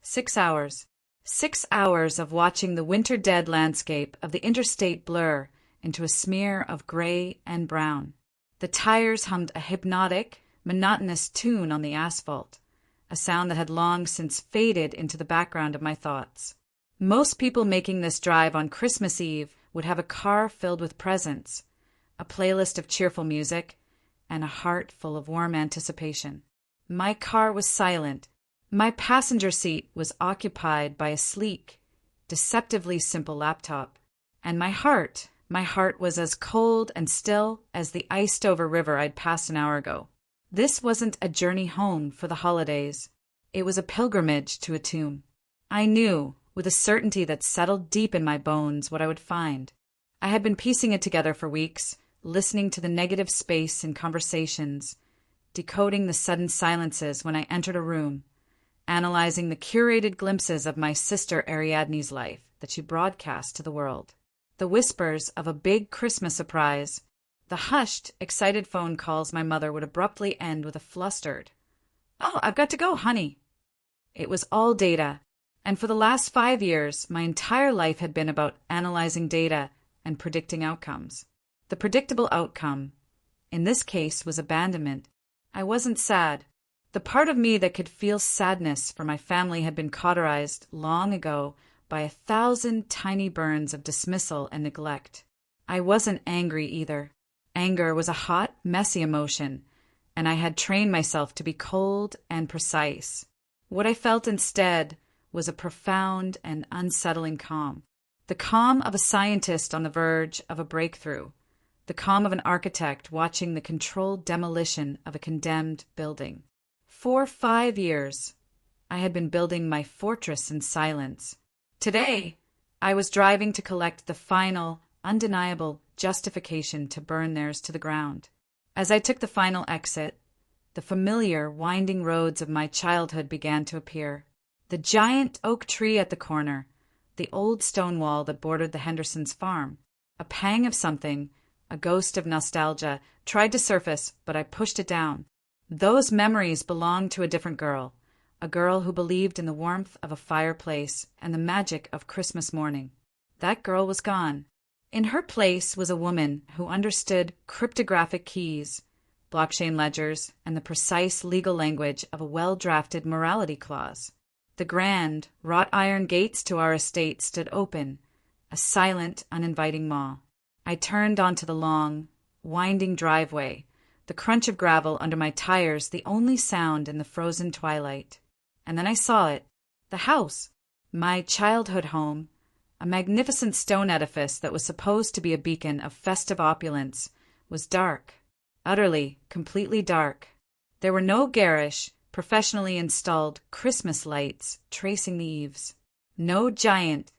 6 hours. 6 hours of watching the winter-dead landscape of the interstate blur into a smear of gray and brown. The tires hummed a hypnotic, monotonous tune on the asphalt, a sound that had long since faded into the background of my thoughts. Most people making this drive on Christmas Eve would have a car filled with presents, a playlist of cheerful music, and a heart full of warm anticipation. My car was silent. My passenger seat was occupied by a sleek, deceptively simple laptop. And my heart was as cold and still as the iced-over river I'd passed an hour ago. This wasn't a journey home for the holidays. It was a pilgrimage to a tomb. I knew, with a certainty that settled deep in my bones, what I would find. I had been piecing it together for weeks, listening to the negative space in conversations, decoding the sudden silences when I entered a room, analyzing the curated glimpses of my sister Ariadne's life that she broadcast to the world. The whispers of a big Christmas surprise, the hushed, excited phone calls my mother would abruptly end with a flustered, "Oh, I've got to go, honey." It was all data, and for the last 5 years, my entire life had been about analyzing data and predicting outcomes. The predictable outcome, in this case, was abandonment. I wasn't sad. The part of me that could feel sadness for my family had been cauterized long ago by 1,000 tiny burns of dismissal and neglect. I wasn't angry either. Anger was a hot, messy emotion, and I had trained myself to be cold and precise. What I felt instead was a profound and unsettling calm. The calm of a scientist on the verge of a breakthrough. The calm of an architect watching the controlled demolition of a condemned building. For 5 years, I had been building my fortress in silence. Today, I was driving to collect the final, undeniable justification to burn theirs to the ground. As I took the final exit, the familiar, winding roads of my childhood began to appear. The giant oak tree at the corner, the old stone wall that bordered the Hendersons' farm. A pang of something, a ghost of nostalgia, tried to surface, but I pushed it down. Those memories belonged to a different girl, a girl who believed in the warmth of a fireplace and the magic of Christmas morning. That girl was gone. In her place was a woman who understood cryptographic keys, blockchain ledgers, and the precise legal language of a well-drafted morality clause. The grand, wrought-iron gates to our estate stood open, a silent, uninviting maw. I turned onto the long, winding driveway, the crunch of gravel under my tires the only sound in the frozen twilight. And then I saw it, the house, my childhood home, a magnificent stone edifice that was supposed to be a beacon of festive opulence, was dark, utterly, completely dark. There were no garish, professionally installed Christmas lights tracing the eaves, no giant,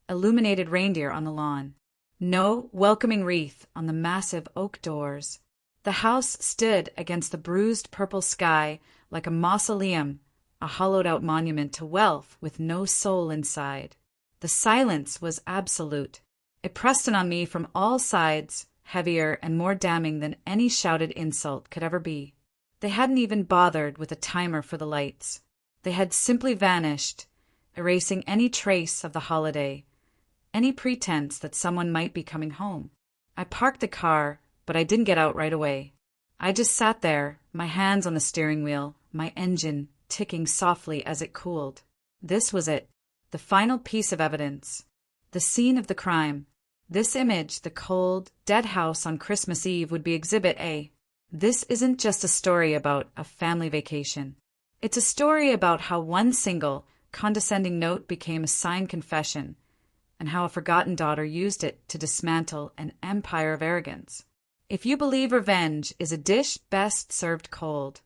illuminated reindeer on the lawn, no welcoming wreath on the massive oak doors. The house stood against the bruised purple sky like a mausoleum, a hollowed-out monument to wealth with no soul inside. The silence was absolute. It pressed in on me from all sides, heavier and more damning than any shouted insult could ever be. They hadn't even bothered with a timer for the lights. They had simply vanished, erasing any trace of the holiday, any pretense that someone might be coming home. I parked the car, but I didn't get out right away. I just sat there, my hands on the steering wheel, my engine ticking softly as it cooled. This was it, the final piece of evidence, the scene of the crime. This image, the cold, dead house on Christmas Eve, would be Exhibit A. This isn't just a story about a family vacation. It's a story about how one single, condescending note became a signed confession, and how a forgotten daughter used it to dismantle an empire of arrogance. If you believe revenge is a dish best served cold,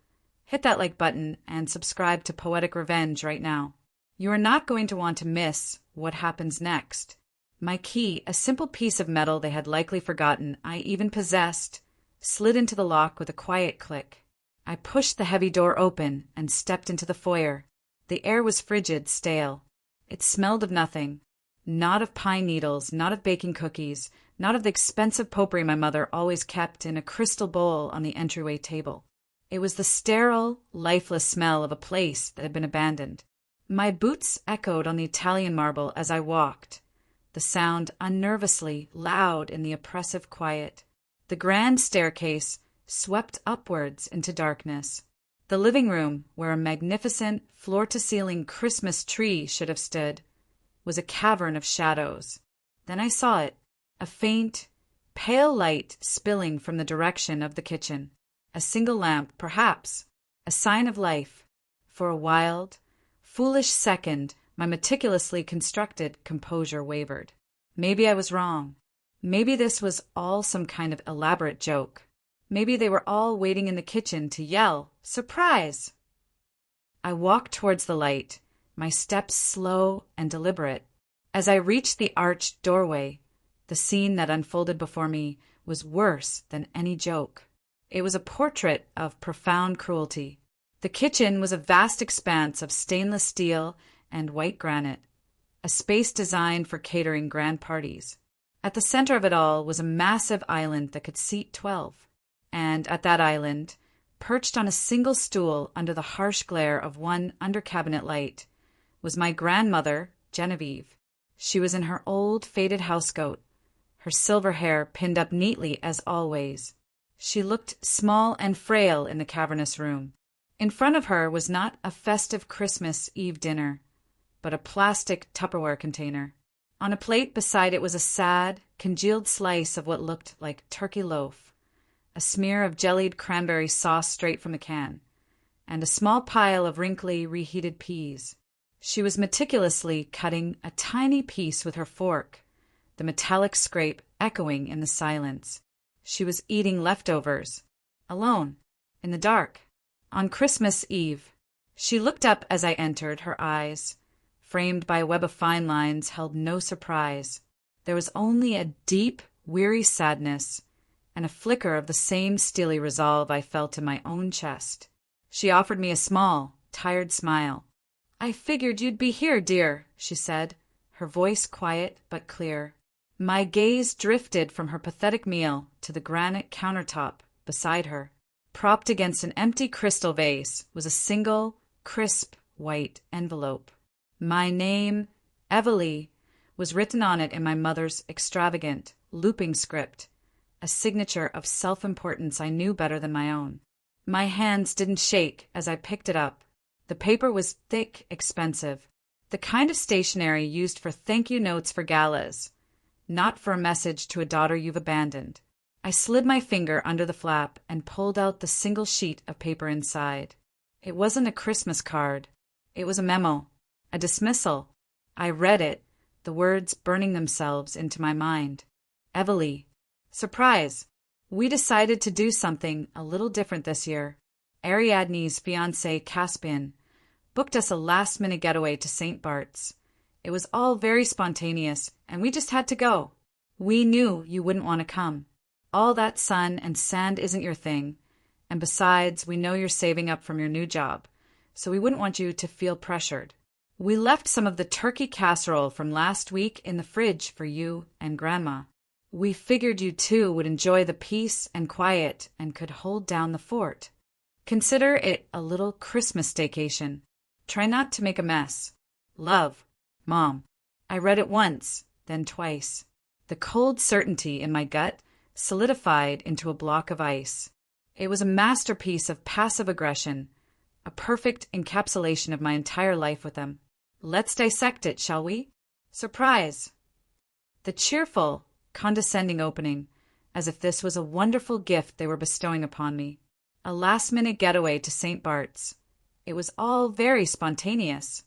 hit that like button and subscribe to Poetic Revenge right now. You are not going to want to miss what happens next. My key, a simple piece of metal they had likely forgotten I even possessed, slid into the lock with a quiet click. I pushed the heavy door open and stepped into the foyer. The air was frigid, stale. It smelled of nothing. Not of pine needles, not of baking cookies, not of the expensive potpourri my mother always kept in a crystal bowl on the entryway table. It was the sterile, lifeless smell of a place that had been abandoned. My boots echoed on the Italian marble as I walked, the sound unnervously loud in the oppressive quiet. The grand staircase swept upwards into darkness. The living room, where a magnificent floor-to-ceiling Christmas tree should have stood, was a cavern of shadows. Then I saw it, a faint, pale light spilling from the direction of the kitchen. A single lamp, perhaps, a sign of life. For a wild, foolish second, my meticulously constructed composure wavered. Maybe I was wrong. Maybe this was all some kind of elaborate joke. Maybe they were all waiting in the kitchen to yell, "Surprise!" I walked towards the light, my steps slow and deliberate. As I reached the arched doorway, the scene that unfolded before me was worse than any joke. It was a portrait of profound cruelty. The kitchen was a vast expanse of stainless steel and white granite, a space designed for catering grand parties. At the center of it all was a massive island that could seat 12. And at that island, perched on a single stool under the harsh glare of one under-cabinet light, was my grandmother, Genevieve. She was in her old, faded housecoat, her silver hair pinned up neatly as always. She looked small and frail in the cavernous room. In front of her was not a festive Christmas Eve dinner, but a plastic Tupperware container. On a plate beside it was a sad, congealed slice of what looked like turkey loaf, a smear of jellied cranberry sauce straight from the can, and a small pile of wrinkly, reheated peas. She was meticulously cutting a tiny piece with her fork, the metallic scrape echoing in the silence. She was eating leftovers, alone, in the dark, on Christmas Eve. She looked up as I entered. Her eyes, framed by a web of fine lines, held no surprise. There was only a deep, weary sadness, and a flicker of the same steely resolve I felt in my own chest. She offered me a small, tired smile. "I figured you'd be here, dear," she said, her voice quiet but clear. My gaze drifted from her pathetic meal to the granite countertop beside her. Propped against an empty crystal vase was a single, crisp, white envelope. My name, Evalee, was written on it in my mother's extravagant, looping script, a signature of self-importance I knew better than my own. My hands didn't shake as I picked it up. The paper was thick, expensive, the kind of stationery used for thank-you notes for galas, not for a message to a daughter you've abandoned. I slid my finger under the flap and pulled out the single sheet of paper inside. It wasn't a Christmas card. It was a memo, a dismissal. I read it, the words burning themselves into my mind. Evalee. Surprise. We decided to do something a little different this year. Ariadne's fiancé, Caspian, booked us a last-minute getaway to St. Bart's. It was all very spontaneous, and we just had to go. We knew you wouldn't want to come. All that sun and sand isn't your thing, and besides, we know you're saving up from your new job, so we wouldn't want you to feel pressured. We left some of the turkey casserole from last week in the fridge for you and Grandma. We figured you two would enjoy the peace and quiet and could hold down the fort. Consider it a little Christmas staycation. Try not to make a mess. Love, Mom. I read it once, then twice. The cold certainty in my gut solidified into a block of ice. It was a masterpiece of passive aggression, a perfect encapsulation of my entire life with them. Let's dissect it, shall we? Surprise. The cheerful, condescending opening, as if this was a wonderful gift they were bestowing upon me. A last-minute getaway to St. Bart's. It was all very spontaneous.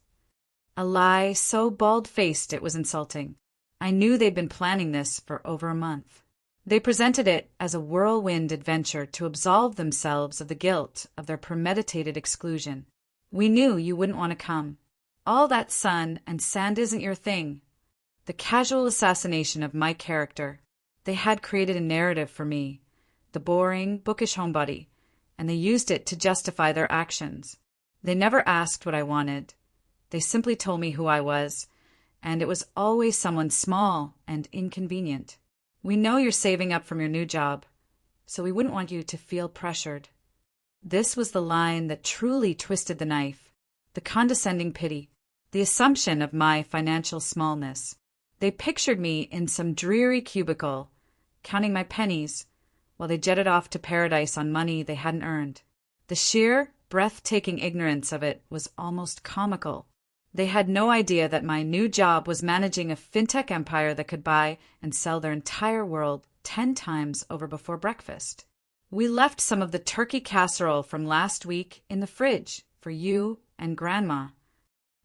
A lie so bald-faced it was insulting. I knew they'd been planning this for over a month. They presented it as a whirlwind adventure to absolve themselves of the guilt of their premeditated exclusion. We knew you wouldn't want to come. All that sun and sand isn't your thing. The casual assassination of my character. They had created a narrative for me, the boring, bookish homebody, and they used it to justify their actions. They never asked what I wanted. They simply told me who I was, and it was always someone small and inconvenient. We know you're saving up from your new job, so we wouldn't want you to feel pressured. This was the line that truly twisted the knife, the condescending pity. the assumption of my financial smallness. They pictured me in some dreary cubicle, counting my pennies, while they jetted off to paradise on money they hadn't earned. The sheer, breathtaking ignorance of it was almost comical. They had no idea that my new job was managing a fintech empire that could buy and sell their entire world 10 times over before breakfast. We left some of the turkey casserole from last week in the fridge for you and Grandma.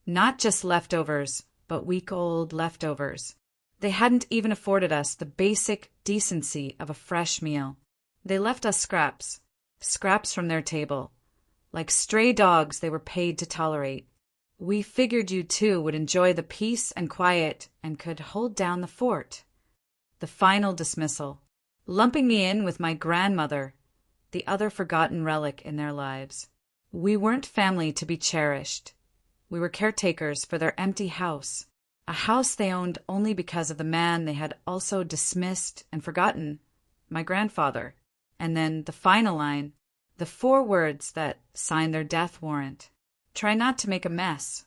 Not just leftovers, but week-old leftovers. They hadn't even afforded us the basic decency of a fresh meal. They left us scraps from their table, like stray dogs they were paid to tolerate. We figured you too would enjoy the peace and quiet and could hold down the fort. The final dismissal, lumping me in with my grandmother, the other forgotten relic in their lives. We weren't family to be cherished. We were caretakers for their empty house, a house they owned only because of the man they had also dismissed and forgotten, my grandfather. And then the final line, the 4 words that signed their death warrant. Try not to make a mess.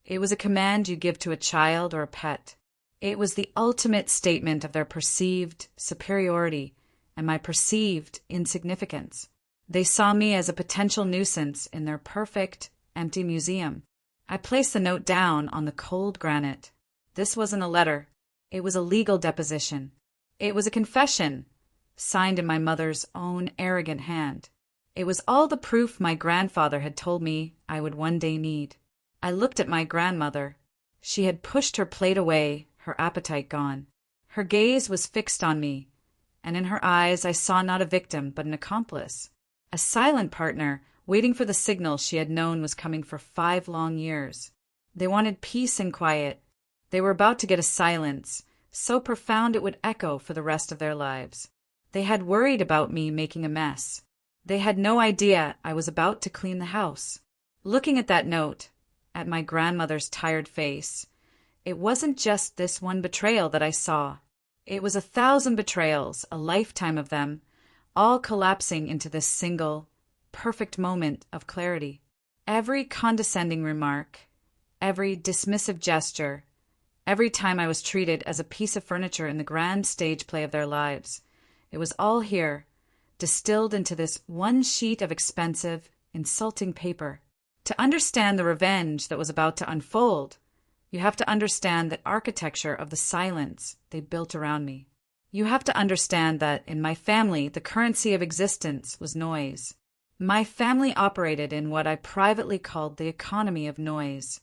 It was a command you give to a child or a pet. It was the ultimate statement of their perceived superiority and my perceived insignificance. They saw me as a potential nuisance in their perfect, empty museum. I placed the note down on the cold granite. This wasn't a letter. It was a legal deposition. It was a confession, signed in my mother's own arrogant hand. It was all the proof my grandfather had told me I would one day need. I looked at my grandmother. She had pushed her plate away, her appetite gone. Her gaze was fixed on me, and in her eyes I saw not a victim but an accomplice, a silent partner waiting for the signal she had known was coming for 5 long years. They wanted peace and quiet. They were about to get a silence, so profound it would echo for the rest of their lives. They had worried about me making a mess. They had no idea I was about to clean the house. Looking at that note, at my grandmother's tired face, it wasn't just this one betrayal that I saw. It was 1,000 betrayals, a lifetime of them, all collapsing into this single, perfect moment of clarity. Every condescending remark, every dismissive gesture, every time I was treated as a piece of furniture in the grand stage play of their lives, it was all here, distilled into this one sheet of expensive, insulting paper. To understand the revenge that was about to unfold, you have to understand the architecture of the silence they built around me. You have to understand that in my family, the currency of existence was noise. My family operated in what I privately called the economy of noise.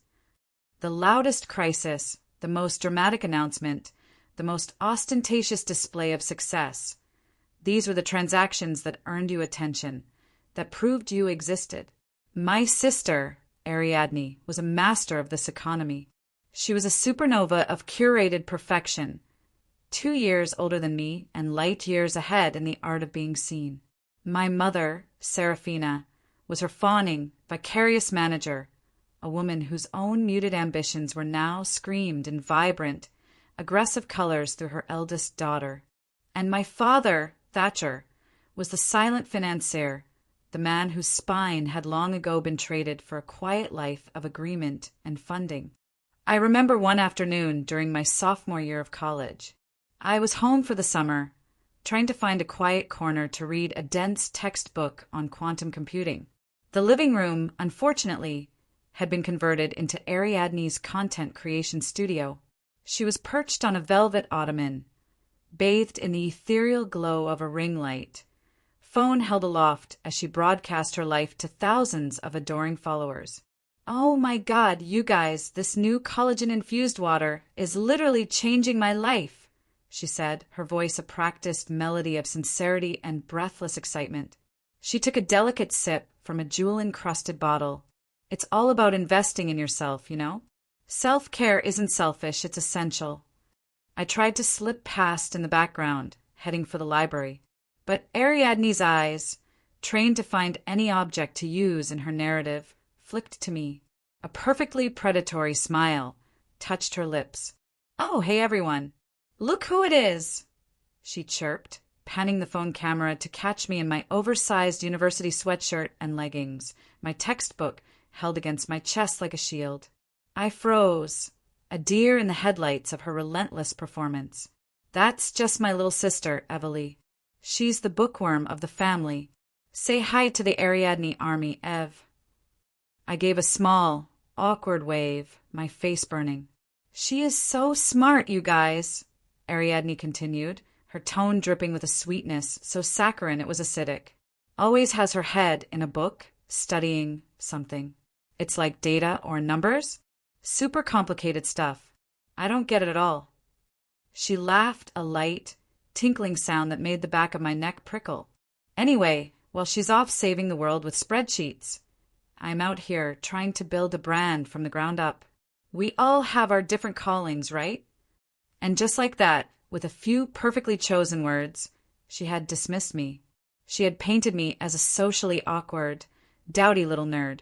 The loudest crisis, the most dramatic announcement, the most ostentatious display of success. These were the transactions that earned you attention, that proved you existed. My sister, Ariadne, was a master of this economy. She was a supernova of curated perfection, 2 years older than me and light years ahead in the art of being seen. My mother, Serafina, was her fawning, vicarious manager, a woman whose own muted ambitions were now screamed in vibrant, aggressive colors through her eldest daughter. And my father, Thatcher, was the silent financier, the man whose spine had long ago been traded for a quiet life of agreement and funding. I remember one afternoon during my sophomore year of college. I was home for the summer, trying to find a quiet corner to read a dense textbook on quantum computing. The living room, unfortunately, had been converted into Ariadne's content creation studio. She was perched on a velvet ottoman, bathed in the ethereal glow of a ring light, phone held aloft as she broadcast her life to thousands of adoring followers. "Oh my God, you guys, this new collagen-infused water is literally changing my life," she said, her voice a practiced melody of sincerity and breathless excitement. She took a delicate sip from a jewel-encrusted bottle. "It's all about investing in yourself, you know? Self-care isn't selfish, it's essential." I tried to slip past in the background, heading for the library. But Ariadne's eyes, trained to find any object to use in her narrative, flicked to me. A perfectly predatory smile touched her lips. "Oh, hey everyone. Look who it is," she chirped, panning the phone camera to catch me in my oversized university sweatshirt and leggings, my textbook held against my chest like a shield. I froze, a deer in the headlights of her relentless performance. That's just my little sister, Evely. She's the bookworm of the family. Say hi to the Ariadne army, Ev. I gave a small, awkward wave, my face burning. She is so smart, you guys, Ariadne continued, her tone dripping with a sweetness so saccharine it was acidic. Always has her head in a book, studying something. It's like data or numbers? Super complicated stuff. I don't get it at all. She laughed, a light, tinkling sound that made the back of my neck prickle. Anyway, while she's off saving the world with spreadsheets, I'm out here trying to build a brand from the ground up. We all have our different callings, right? And just like that, with a few perfectly chosen words, she had dismissed me. She had painted me as a socially awkward, dowdy little nerd,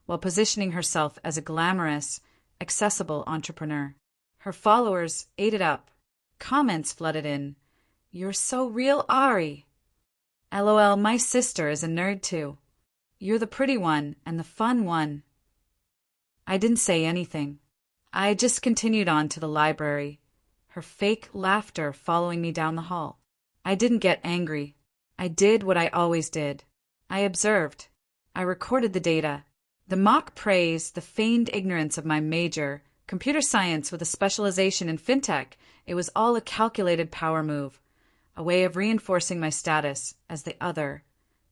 while positioning herself as a glamorous, accessible entrepreneur. Her followers ate it up. Comments flooded in. You're so real, Ari. LOL, my sister is a nerd too. You're the pretty one and the fun one. I didn't say anything. I just continued on to the library, her fake laughter following me down the hall. I didn't get angry. I did what I always did. I observed. I recorded the data. The mock praise, the feigned ignorance of my major, computer science with a specialization in fintech, it was all a calculated power move, a way of reinforcing my status as the other,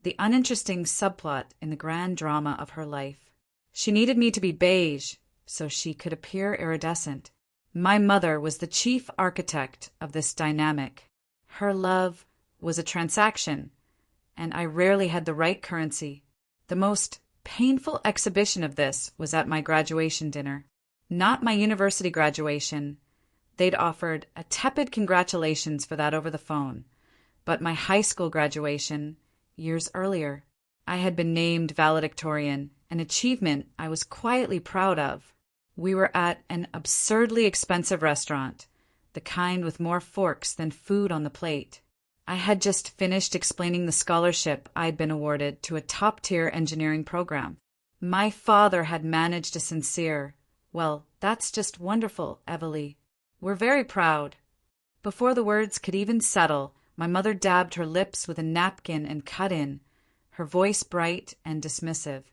the uninteresting subplot in the grand drama of her life. She needed me to be beige so she could appear iridescent. My mother was the chief architect of this dynamic. Her love was a transaction, and I rarely had the right currency. The most painful exhibition of this was at my graduation dinner. Not my university graduation. They'd offered a tepid congratulations for that over the phone. But my high school graduation, years earlier, I had been named valedictorian, an achievement I was quietly proud of. We were at an absurdly expensive restaurant, the kind with more forks than food on the plate. I had just finished explaining the scholarship I'd been awarded to a top-tier engineering program. My father had managed a sincere, "Well, that's just wonderful, Evely. We're very proud." Before the words could even settle, my mother dabbed her lips with a napkin and cut in, her voice bright and dismissive.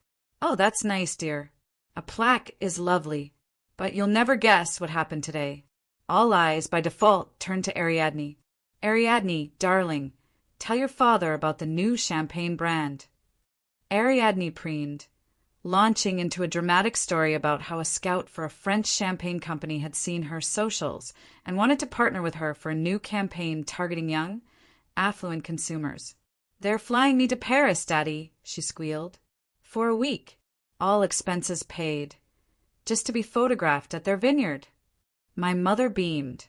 "Oh, that's nice, dear. A plaque is lovely, but you'll never guess what happened today." All eyes, by default, turned to Ariadne. "Ariadne, darling, tell your father about the new champagne brand." Ariadne preened, launching into a dramatic story about how a scout for a French champagne company had seen her socials and wanted to partner with her for a new campaign targeting young, affluent consumers. "They're flying me to Paris, Daddy," she squealed. "For a week, all expenses paid, just to be photographed at their vineyard." My mother beamed,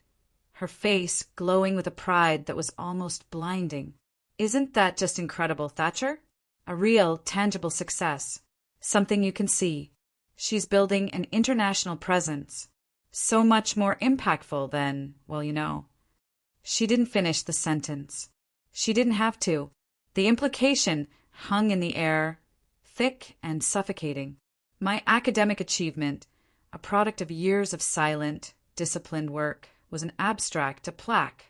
her face glowing with a pride that was almost blinding. "Isn't that just incredible, Thatcher? A real, tangible success. Something you can see. She's building an international presence. So much more impactful than, well, you know." She didn't finish the sentence. She didn't have to. The implication hung in the air, thick and suffocating. My academic achievement, a product of years of silent, disciplined work, was an abstract, a plaque.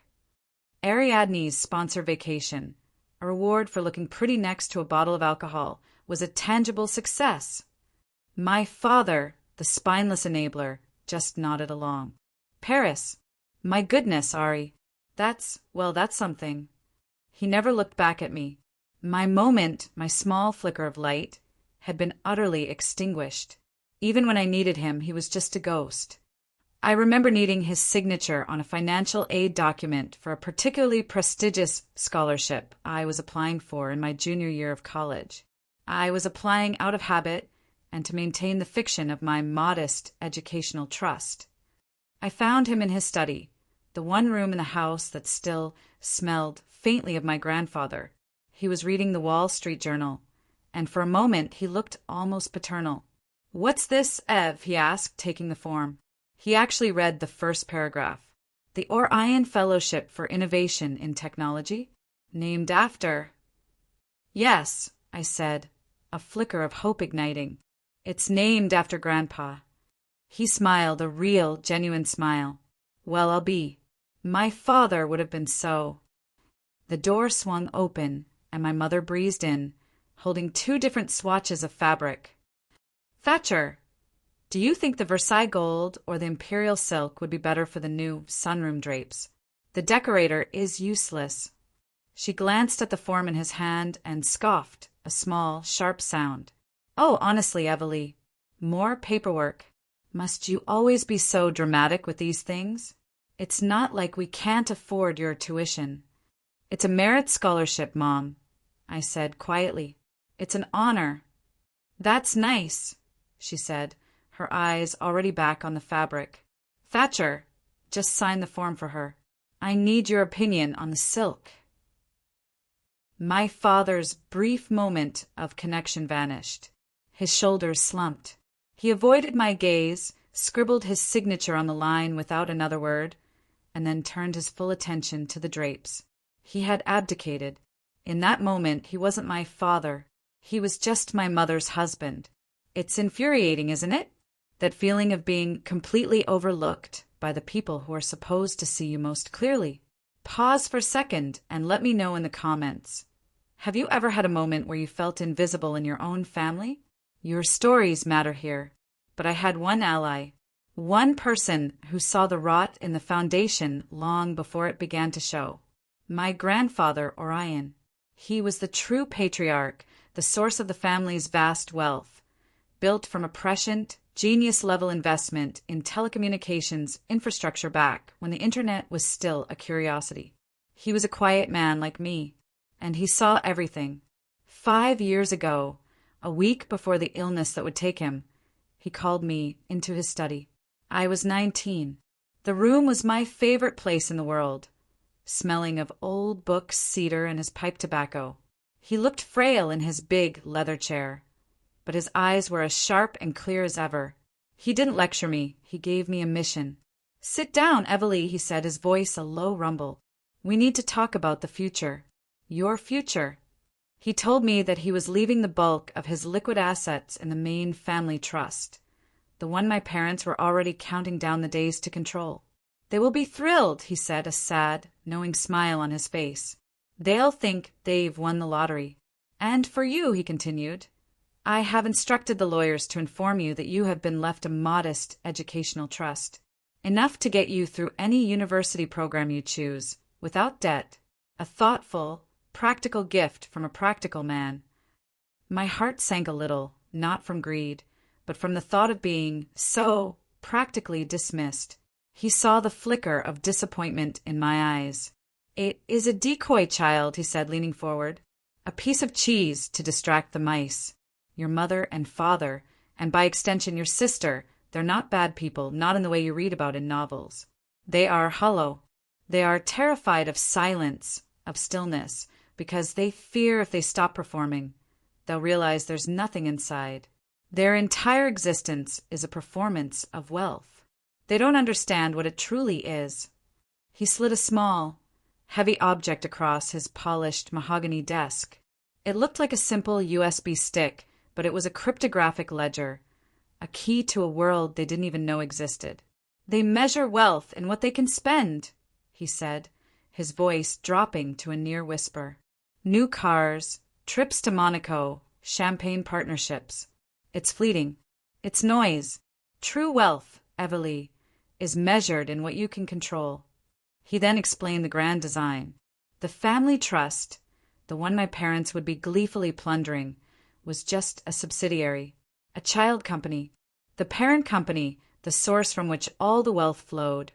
Ariadne's sponsor vacation, a reward for looking pretty next to a bottle of alcohol, was a tangible success. My father, the spineless enabler, just nodded along. "Paris. My goodness, Ari. That's something." He never looked back at me. My moment, my small flicker of light, had been utterly extinguished. Even when I needed him, he was just a ghost. I remember needing his signature on a financial aid document for a particularly prestigious scholarship I was applying for in my junior year of college. I was applying out of habit and to maintain the fiction of my modest educational trust. I found him in his study, the one room in the house that still smelled faintly of my grandfather. He was reading the Wall Street Journal, and for a moment he looked almost paternal. "What's this, Ev?" he asked, taking the form. He actually read the first paragraph. "The Orion Fellowship for Innovation in Technology? Named after—" "Yes," I said, a flicker of hope igniting. "It's named after Grandpa. He smiled, a real, genuine smile. Well, I'll be. My father would have been so. The door swung open, and my mother breezed in, holding 2 different swatches of fabric. Thatcher, do you think the Versailles gold or the imperial silk would be better for the new sunroom drapes? The decorator is useless. She glanced at the form in his hand and scoffed, a small, sharp sound. Oh, honestly, Evely, more paperwork. Must you always be so dramatic with these things? It's not like we can't afford your tuition. It's a merit scholarship, Mom, I said quietly. It's an honor. That's nice, she said, her eyes already back on the fabric. Thatcher, just sign the form for her. I need your opinion on the silk. My father's brief moment of connection vanished. His shoulders slumped. He avoided my gaze, scribbled his signature on the line without another word, and then turned his full attention to the drapes. He had abdicated. In that moment, he wasn't my father. He was just my mother's husband. It's infuriating, isn't it? That feeling of being completely overlooked by the people who are supposed to see you most clearly. Pause for a second and let me know in the comments. Have you ever had a moment where you felt invisible in your own family? Your stories matter here. But I had one ally, one person who saw the rot in the foundation long before it began to show. My grandfather, Orion. He was the true patriarch, the source of the family's vast wealth, built from a prescient, genius-level investment in telecommunications infrastructure back when the internet was still a curiosity. He was a quiet man like me, and he saw everything. 5 years ago, a week before the illness that would take him, he called me into his study. I was 19. The room was my favorite place in the world, smelling of old books, cedar, and his pipe tobacco. He looked frail in his big leather chair, but his eyes were as sharp and clear as ever. He didn't lecture me. He gave me a mission. Sit down, Evely, he said, his voice a low rumble. We need to talk about the future. Your future. He told me that he was leaving the bulk of his liquid assets in the main family trust, the one my parents were already counting down the days to control. They will be thrilled, he said, a sad, knowing smile on his face. They'll think they've won the lottery. And for you, he continued, I have instructed the lawyers to inform you that you have been left a modest educational trust, enough to get you through any university program you choose, without debt, a thoughtful, practical gift from a practical man. My heart sank a little, not from greed, but from the thought of being so practically dismissed. He saw the flicker of disappointment in my eyes. It is a decoy, child, he said, leaning forward. A piece of cheese to distract the mice. Your mother and father, and by extension your sister, they're not bad people, not in the way you read about in novels. They are hollow. They are terrified of silence, of stillness, because they fear if they stop performing, they'll realize there's nothing inside. Their entire existence is a performance of wealth. They don't understand what it truly is. He slid a small, heavy object across his polished mahogany desk. It looked like a simple USB stick, but it was a cryptographic ledger, a key to a world they didn't even know existed. They measure wealth in what they can spend, he said, his voice dropping to a near whisper. New cars, trips to Monaco, champagne partnerships. It's fleeting. It's noise. True wealth, Evely, is measured in what you can control. He then explained the grand design. The family trust, the one my parents would be gleefully plundering, was just a subsidiary, a child company. The parent company, the source from which all the wealth flowed,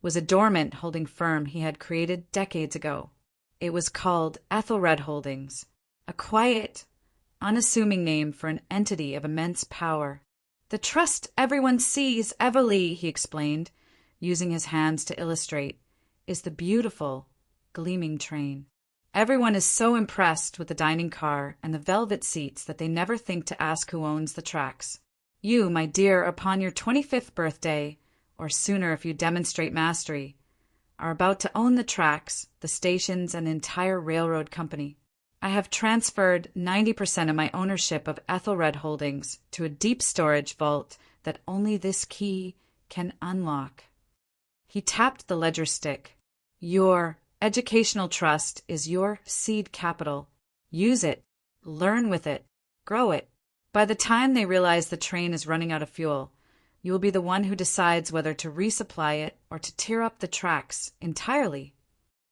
was a dormant holding firm he had created decades ago. It was called Ethelred Holdings, a quiet, unassuming name for an entity of immense power. The trust everyone sees, Evely, he explained, using his hands to illustrate, is the beautiful, gleaming train. Everyone is so impressed with the dining car and the velvet seats that they never think to ask who owns the tracks. You, my dear, upon your 25th birthday, or sooner if you demonstrate mastery, are about to own the tracks, the stations, and the entire railroad company. I have transferred 90% of my ownership of Ethelred Holdings to a deep storage vault that only this key can unlock. He tapped the ledger stick. Your educational trust is your seed capital. Use it, learn with it, grow it. By the time they realize the train is running out of fuel, you will be the one who decides whether to resupply it or to tear up the tracks entirely.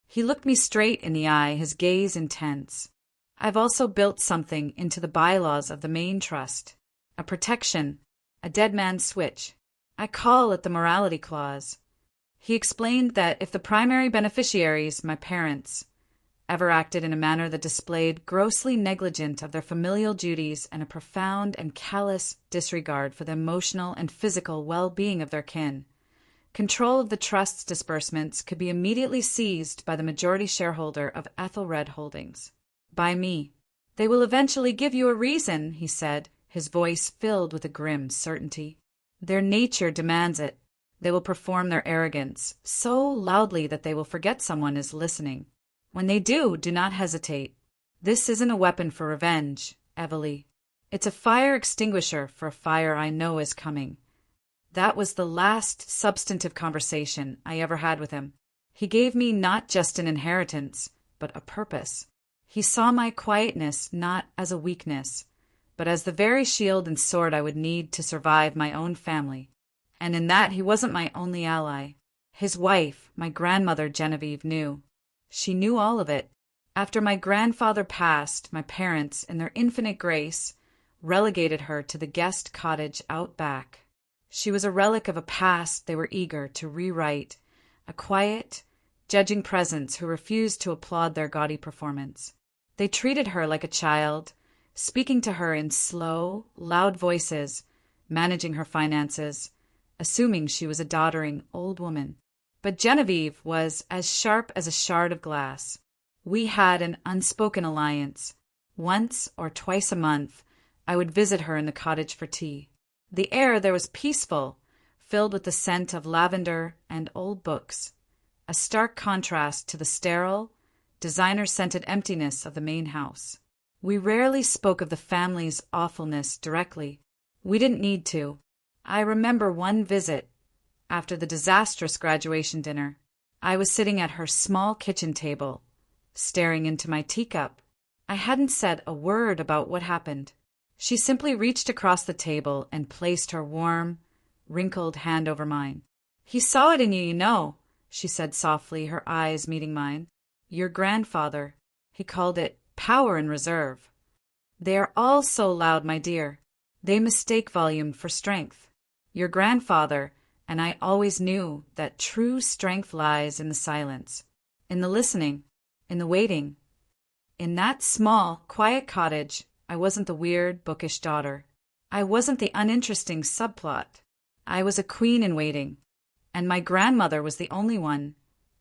He looked me straight in the eye, his gaze intense. I've also built something into the bylaws of the main trust. A protection, a dead man's switch. I call it the morality clause. He explained that if the primary beneficiaries, my parents, ever acted in a manner that displayed grossly negligent of their familial duties and a profound and callous disregard for the emotional and physical well-being of their kin, control of the trust's disbursements could be immediately seized by the majority shareholder of Ethelred Holdings. By me. They will eventually give you a reason, he said, his voice filled with a grim certainty. Their nature demands it. They will perform their arrogance so loudly that they will forget someone is listening. When they do not hesitate. This isn't a weapon for revenge, Evely. It's a fire extinguisher for a fire I know is coming. That was the last substantive conversation I ever had with him. He gave me not just an inheritance, but a purpose. He saw my quietness not as a weakness, but as the very shield and sword I would need to survive my own family. And in that he wasn't my only ally. His wife, my grandmother Genevieve, knew. She knew all of it. After my grandfather passed, my parents, in their infinite grace, relegated her to the guest cottage out back. She was a relic of a past they were eager to rewrite, a quiet, judging presence who refused to applaud their gaudy performance. They treated her like a child, speaking to her in slow, loud voices, managing her finances, assuming she was a doddering old woman. But Genevieve was as sharp as a shard of glass. We had an unspoken alliance. Once or twice a month, I would visit her in the cottage for tea. The air there was peaceful, filled with the scent of lavender and old books, a stark contrast to the sterile, designer-scented emptiness of the main house. We rarely spoke of the family's awfulness directly. We didn't need to. I remember one visit, after the disastrous graduation dinner. I was sitting at her small kitchen table, staring into my teacup. I hadn't said a word about what happened. She simply reached across the table and placed her warm, wrinkled hand over mine. "He saw it in you, you know," she said softly, her eyes meeting mine. "Your grandfather. He called it power and reserve. They are all so loud, my dear. They mistake volume for strength. Your grandfather and I always knew that true strength lies in the silence, in the listening, in the waiting. In that small, quiet cottage, I wasn't the weird, bookish daughter. I wasn't the uninteresting subplot. I was a queen in waiting, and my grandmother was the only one,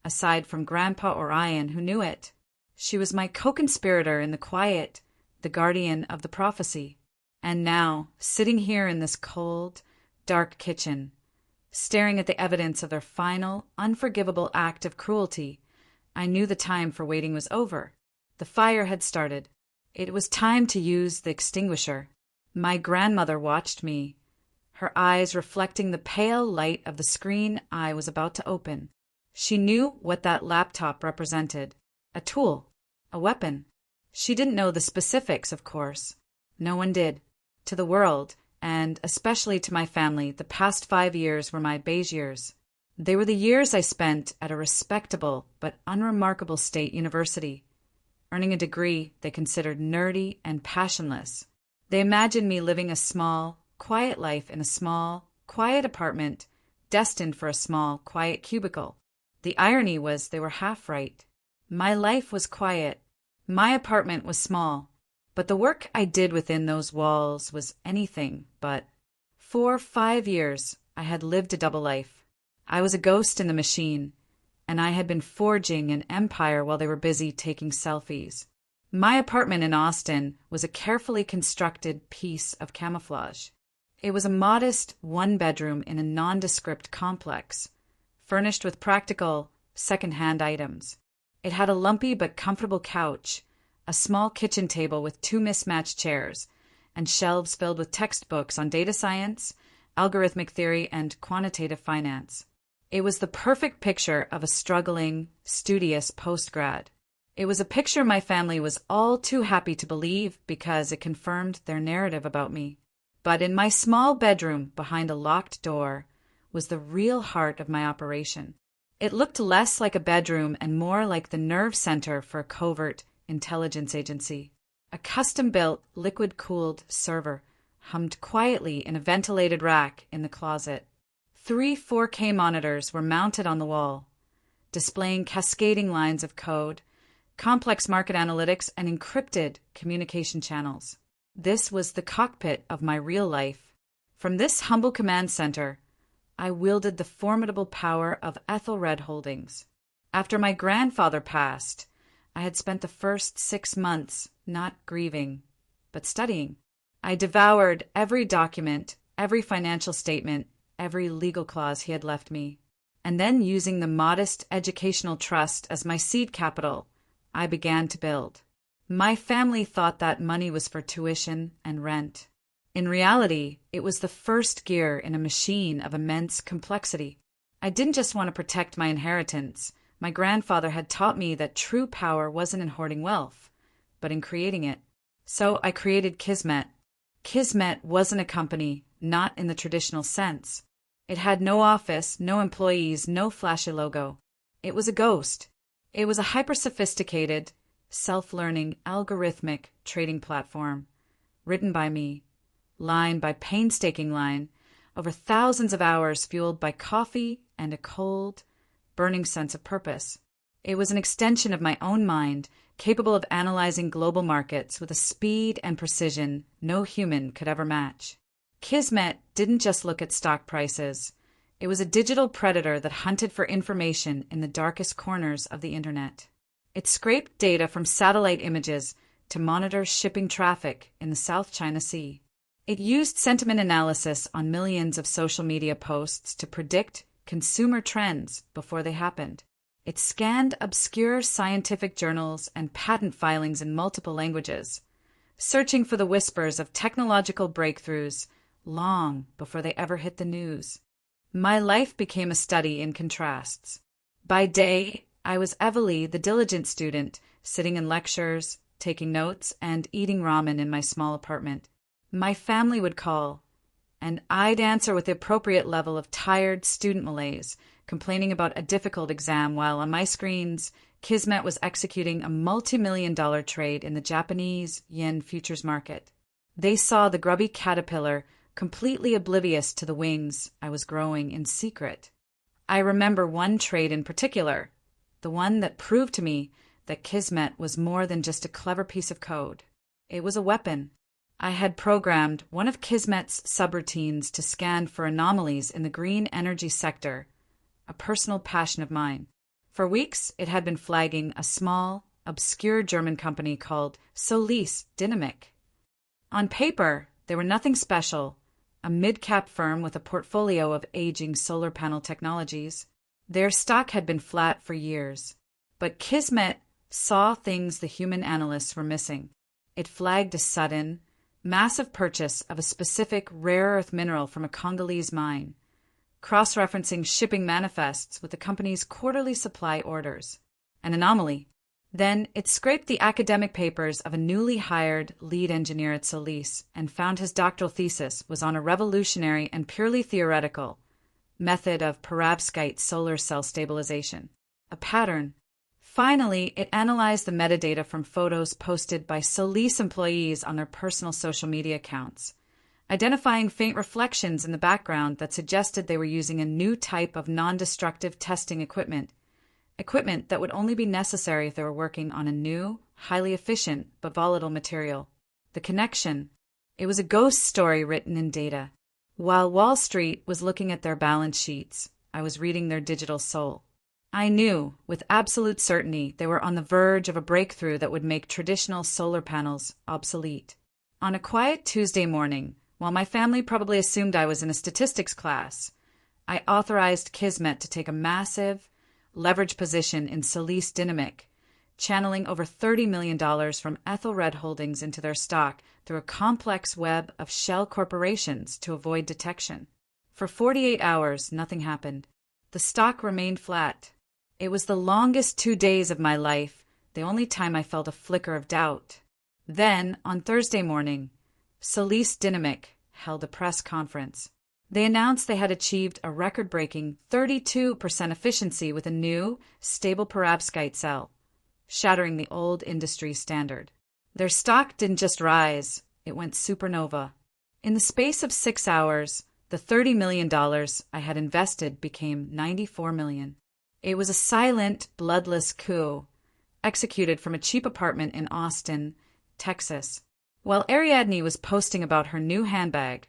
aside from Grandpa or Ian, who knew it. She was my co-conspirator in the quiet, the guardian of the prophecy. And now, sitting here in this cold, dark kitchen, staring at the evidence of their final, unforgivable act of cruelty, I knew the time for waiting was over. The fire had started. It was time to use the extinguisher. My grandmother watched me, her eyes reflecting the pale light of the screen I was about to open. She knew what that laptop represented. A tool. A weapon. She didn't know the specifics, of course. No one did. To the world, and especially to my family, the past 5 years were my beige years. They were the years I spent at a respectable but unremarkable state university, earning a degree they considered nerdy and passionless. They imagined me living a small, quiet life in a small, quiet apartment, destined for a small, quiet cubicle. The irony was they were half right. My life was quiet. My apartment was small. But the work I did within those walls was anything but. For 5 years, I had lived a double life. I was a ghost in the machine, and I had been forging an empire while they were busy taking selfies. My apartment in Austin was a carefully constructed piece of camouflage. It was a modest one-bedroom in a nondescript complex, furnished with practical, second-hand items. It had a lumpy but comfortable couch, a small kitchen table with 2 mismatched chairs, and shelves filled with textbooks on data science, algorithmic theory, and quantitative finance. It was the perfect picture of a struggling, studious postgrad. It was a picture my family was all too happy to believe because it confirmed their narrative about me. But in my small bedroom behind a locked door was the real heart of my operation. It looked less like a bedroom and more like the nerve center for a covert intelligence agency. A custom-built, liquid-cooled server hummed quietly in a ventilated rack in the closet. 3 4K monitors were mounted on the wall, displaying cascading lines of code, complex market analytics, and encrypted communication channels. This was the cockpit of my real life. From this humble command center, I wielded the formidable power of Ethelred Holdings. After my grandfather passed, I had spent the first 6 months not grieving, but studying. I devoured every document, every financial statement, every legal clause he had left me. And then, using the modest educational trust as my seed capital, I began to build. My family thought that money was for tuition and rent. In reality, it was the first gear in a machine of immense complexity. I didn't just want to protect my inheritance. My grandfather had taught me that true power wasn't in hoarding wealth, but in creating it. So I created Kismet. Kismet wasn't a company, not in the traditional sense. It had no office, no employees, no flashy logo. It was a ghost. It was a hyper-sophisticated, self-learning, algorithmic trading platform, written by me, line by painstaking line, over thousands of hours fueled by coffee and a cold, burning sense of purpose. It was an extension of my own mind, capable of analyzing global markets with a speed and precision no human could ever match. Kismet didn't just look at stock prices. It was a digital predator that hunted for information in the darkest corners of the internet. It scraped data from satellite images to monitor shipping traffic in the South China Sea. It used sentiment analysis on millions of social media posts to predict consumer trends before they happened. It scanned obscure scientific journals and patent filings in multiple languages, searching for the whispers of technological breakthroughs long before they ever hit the news. My life became a study in contrasts. By day, I was Evely, the diligent student, sitting in lectures, taking notes, and eating ramen in my small apartment. My family would call, and I'd answer with the appropriate level of tired student malaise, complaining about a difficult exam while on my screens, Kismet was executing a multi-million-dollar trade in the Japanese yen futures market. They saw the grubby caterpillar completely oblivious to the wings I was growing in secret. I remember one trade in particular, the one that proved to me that Kismet was more than just a clever piece of code. It was a weapon. I had programmed one of Kismet's subroutines to scan for anomalies in the green energy sector, a personal passion of mine. For weeks, it had been flagging a small, obscure German company called Solis Dynamic. On paper, they were nothing special, a mid-cap firm with a portfolio of aging solar panel technologies. Their stock had been flat for years. But Kismet saw things the human analysts were missing. It flagged a sudden, massive purchase of a specific rare earth mineral from a Congolese mine, cross-referencing shipping manifests with the company's quarterly supply orders. An anomaly. Then it scraped the academic papers of a newly hired lead engineer at Solis and found his doctoral thesis was on a revolutionary and purely theoretical method of perovskite solar cell stabilization. A pattern. Finally, it analyzed the metadata from photos posted by Solis employees on their personal social media accounts, identifying faint reflections in the background that suggested they were using a new type of non-destructive testing equipment that would only be necessary if they were working on a new, highly efficient but volatile material. The connection. It was a ghost story written in data. While Wall Street was looking at their balance sheets, I was reading their digital soul. I knew, with absolute certainty, they were on the verge of a breakthrough that would make traditional solar panels obsolete. On a quiet Tuesday morning, while my family probably assumed I was in a statistics class, I authorized Kismet to take a massive, leverage position in Solis Dynamic, channeling over $30 million from Ethelred Holdings into their stock through a complex web of shell corporations to avoid detection. For 48 hours, nothing happened. The stock remained flat. It was the longest 2 days of my life, the only time I felt a flicker of doubt. Then, on Thursday morning, Solis Dynamic held a press conference. They announced they had achieved a record-breaking 32% efficiency with a new, stable perovskite cell, shattering the old industry standard. Their stock didn't just rise, it went supernova. In the space of 6 hours, the $30 million I had invested became $94 million. It was a silent, bloodless coup, executed from a cheap apartment in Austin, Texas. While Ariadne was posting about her new handbag,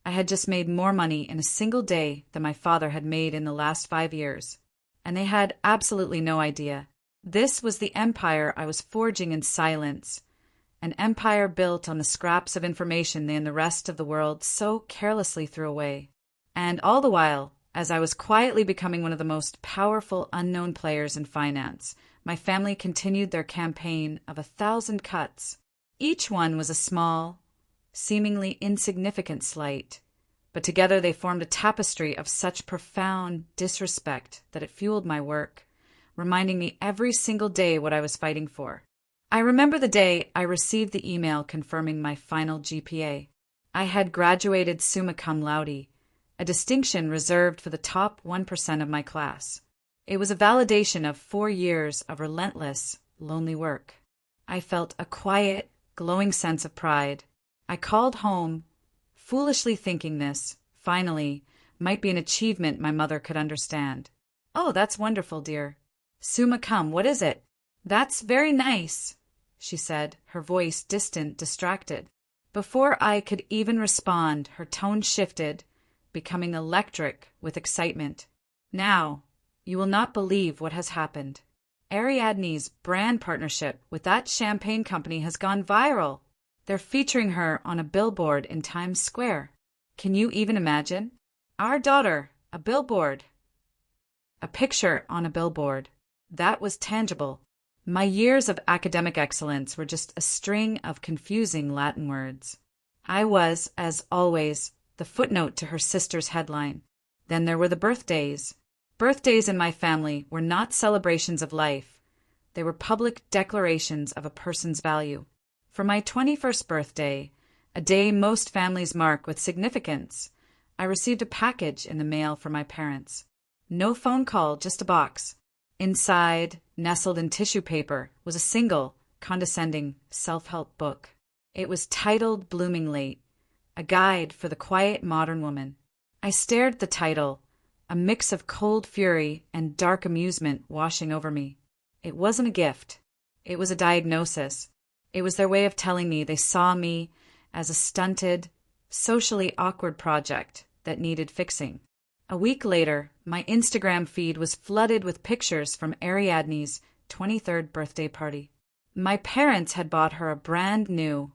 I had just made more money in a single day than my father had made in the last 5 years. And they had absolutely no idea. This was the empire I was forging in silence, an empire built on the scraps of information they and the rest of the world so carelessly threw away. And all the while, as I was quietly becoming one of the most powerful unknown players in finance, my family continued their campaign of 1,000 cuts. Each one was a small, seemingly insignificant slight, but together they formed a tapestry of such profound disrespect that it fueled my work, reminding me every single day what I was fighting for. I remember the day I received the email confirming my final GPA. I had graduated summa cum laude, a distinction reserved for the top 1% of my class. It was a validation of 4 years of relentless, lonely work. I felt a quiet, glowing sense of pride. I called home, foolishly thinking this, finally, might be an achievement my mother could understand. "Oh, that's wonderful, dear. Summa cum, what is it?" "That's very nice," she said, her voice distant, distracted. Before I could even respond, her tone shifted, becoming electric with excitement. "Now, you will not believe what has happened. Ariadne's brand partnership with that champagne company has gone viral. They're featuring her on a billboard in Times Square. Can you even imagine? Our daughter, a billboard. A picture on a billboard. That was tangible. My years of academic excellence were just a string of confusing Latin words. I was, as always, the footnote to her sister's headline. Then there were the birthdays. Birthdays in my family were not celebrations of life. They were public declarations of a person's value. For my 21st birthday, a day most families mark with significance, I received a package in the mail from my parents. No phone call, just a box. Inside, nestled in tissue paper, was a single, condescending self-help book. It was titled Bloomingly, a guide for the quiet modern woman. I stared at the title, a mix of cold fury and dark amusement washing over me. It wasn't a gift. It was a diagnosis. It was their way of telling me they saw me as a stunted, socially awkward project that needed fixing. A week later, my Instagram feed was flooded with pictures from Ariadne's 23rd birthday party. My parents had bought her a brand new,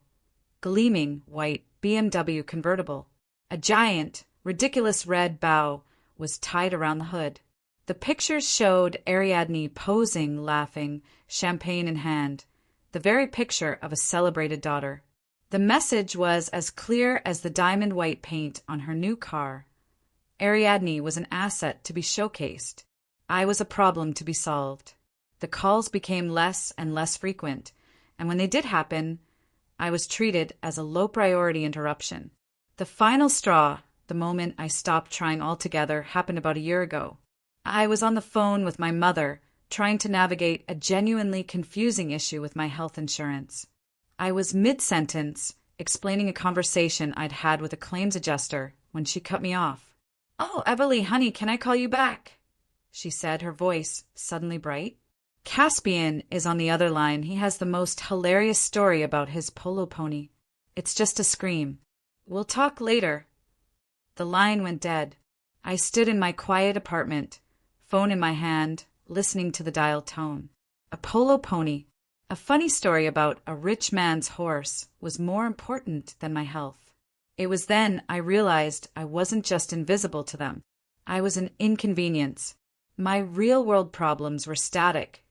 gleaming white BMW convertible. A giant, ridiculous red bow was tied around the hood. The pictures showed Ariadne posing, laughing, champagne in hand, the very picture of a celebrated daughter. The message was as clear as the diamond white paint on her new car. Ariadne was an asset to be showcased. I was a problem to be solved. The calls became less and less frequent, and when they did happen, I was treated as a low-priority interruption. The final straw, the moment I stopped trying altogether, happened about a year ago. I was on the phone with my mother, trying to navigate a genuinely confusing issue with my health insurance. I was mid-sentence, explaining a conversation I'd had with a claims adjuster, when she cut me off. "Oh, Everly, honey, can I call you back?" she said, her voice suddenly bright. "Caspian is on the other line. He has the most hilarious story about his polo pony. It's just a scream. We'll talk later." The line went dead. I stood in my quiet apartment, phone in my hand, listening to the dial tone. A polo pony, a funny story about a rich man's horse, was more important than my health. It was then I realized I wasn't just invisible to them. I was an inconvenience. My real-world problems were static,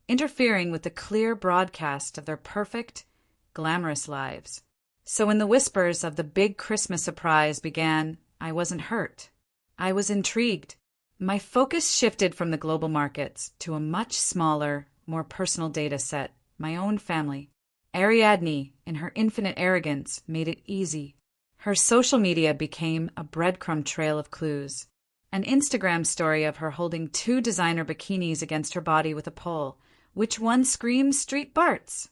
interfering with the clear broadcast of their perfect, glamorous lives. So when the whispers of the big Christmas surprise began, I wasn't hurt. I was intrigued. My focus shifted from the global markets to a much smaller, more personal data set, my own family. Ariadne, in her infinite arrogance, made it easy. Her social media became a breadcrumb trail of clues. An Instagram story of her holding 2 designer bikinis against her body with a pole. Which one screams Street Barts?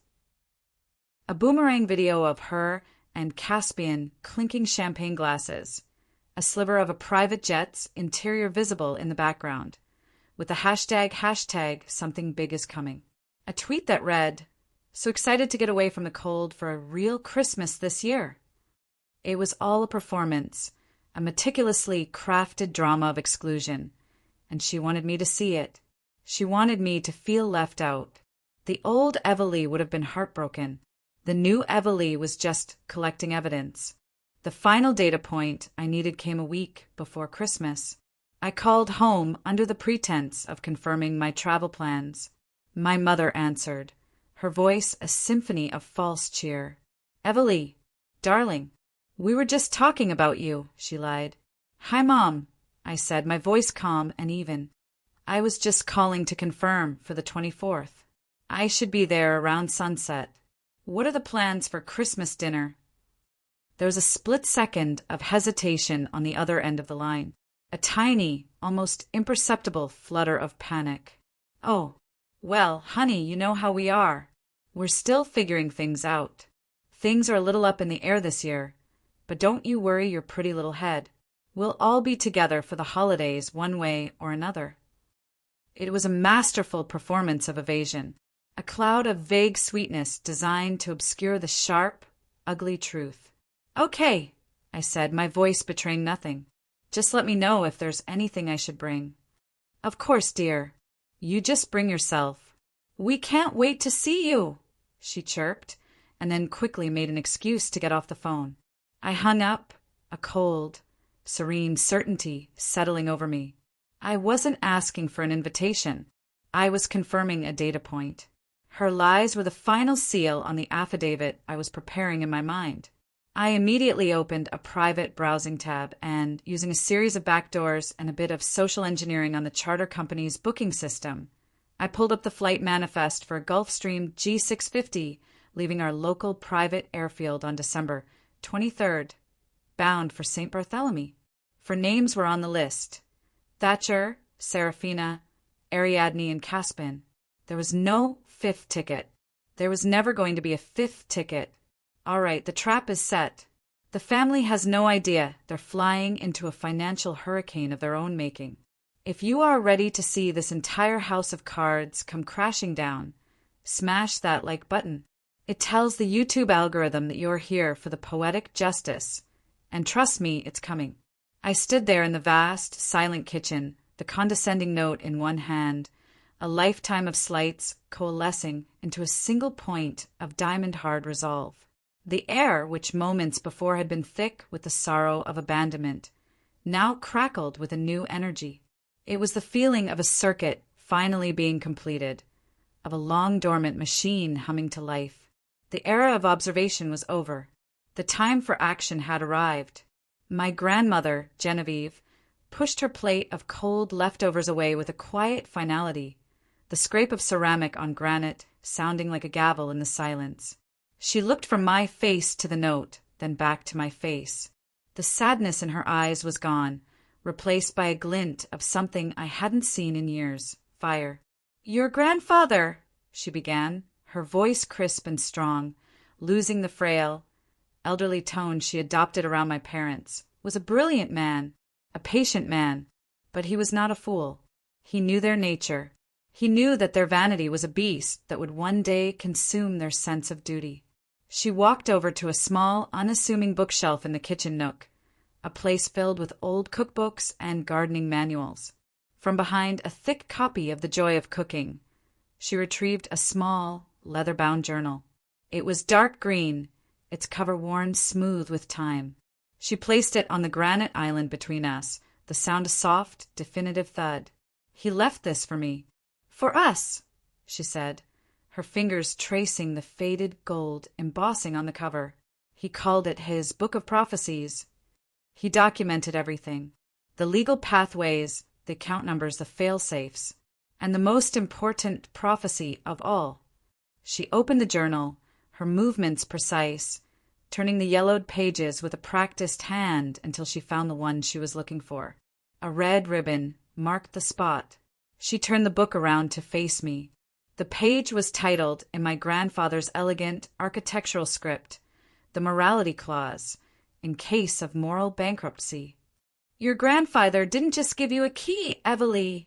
A boomerang video of her and Caspian clinking champagne glasses. A sliver of a private jet's interior visible in the background, with the hashtag something big is coming. A tweet that read, "So excited to get away from the cold for a real Christmas this year." It was all a performance, a meticulously crafted drama of exclusion, and she wanted me to see it. She wanted me to feel left out. The old Evalee would have been heartbroken. The new Evalee was just collecting evidence. The final data point I needed came a week before Christmas. I called home under the pretense of confirming my travel plans. My mother answered, her voice a symphony of false cheer. "Evalee, darling, we were just talking about you," she lied. "Hi, Mom," I said, my voice calm and even. "I was just calling to confirm for the 24th. I should be there around sunset. What are the plans for Christmas dinner?" There was a split second of hesitation on the other end of the line. A tiny, almost imperceptible flutter of panic. "Oh, well, honey, you know how we are. We're still figuring things out. Things are a little up in the air this year, but don't you worry your pretty little head. We'll all be together for the holidays one way or another." It was a masterful performance of evasion, a cloud of vague sweetness designed to obscure the sharp, ugly truth. "Okay," I said, my voice betraying nothing. "Just let me know if there's anything I should bring." "Of course, dear. You just bring yourself." "We can't wait to see you," she chirped, and then quickly made an excuse to get off the phone. I hung up, a cold, serene certainty settling over me. I wasn't asking for an invitation. I was confirming a data point. Her lies were the final seal on the affidavit I was preparing in my mind. I immediately opened a private browsing tab and, using a series of backdoors and a bit of social engineering on the charter company's booking system, I pulled up the flight manifest for a Gulfstream G650 leaving our local private airfield on December 23rd, bound for St. Bartholomew. For names were on the list: Thatcher, Serafina, Ariadne, and Caspian. There was no 5th ticket. There was never going to be a 5th ticket. All right, the trap is set. The family has no idea they're flying into a financial hurricane of their own making. If you are ready to see this entire house of cards come crashing down, smash that like button. It tells the YouTube algorithm that you're here for the poetic justice, and trust me, it's coming. I stood there in the vast, silent kitchen, the condescending note in one hand, a lifetime of slights coalescing into a single point of diamond-hard resolve. The air, which moments before had been thick with the sorrow of abandonment, now crackled with a new energy. It was the feeling of a circuit finally being completed, of a long-dormant machine humming to life. The era of observation was over. The time for action had arrived. My grandmother, Genevieve, pushed her plate of cold leftovers away with a quiet finality, the scrape of ceramic on granite sounding like a gavel in the silence. She looked from my face to the note, then back to my face. The sadness in her eyes was gone, replaced by a glint of something I hadn't seen in years: fire. "Your grandfather," she began, her voice crisp and strong, losing the frail, elderly tone she adopted around my parents, was a brilliant man, a patient man, but he was not a fool. He knew their nature. He knew that their vanity was a beast that would one day consume their sense of duty. She walked over to a small, unassuming bookshelf in the kitchen nook, a place filled with old cookbooks and gardening manuals. From behind a thick copy of The Joy of Cooking, she retrieved a small, leather-bound journal. It was dark green, its cover worn smooth with time. She placed it on the granite island between us, the sound a soft, definitive thud. "He left this for me." "For us," she said, her fingers tracing the faded gold embossing on the cover. He called it his Book of Prophecies. He documented everything. the legal pathways, the account numbers, the fail-safes, and the most important prophecy of all. She opened the journal, her movements precise, turning the yellowed pages with a practiced hand until she found the one she was looking for. A red ribbon marked the spot. She turned the book around to face me. The page was titled, in my grandfather's elegant architectural script, "The Morality Clause, in case of moral bankruptcy." "Your grandfather didn't just give you a key, Evely,"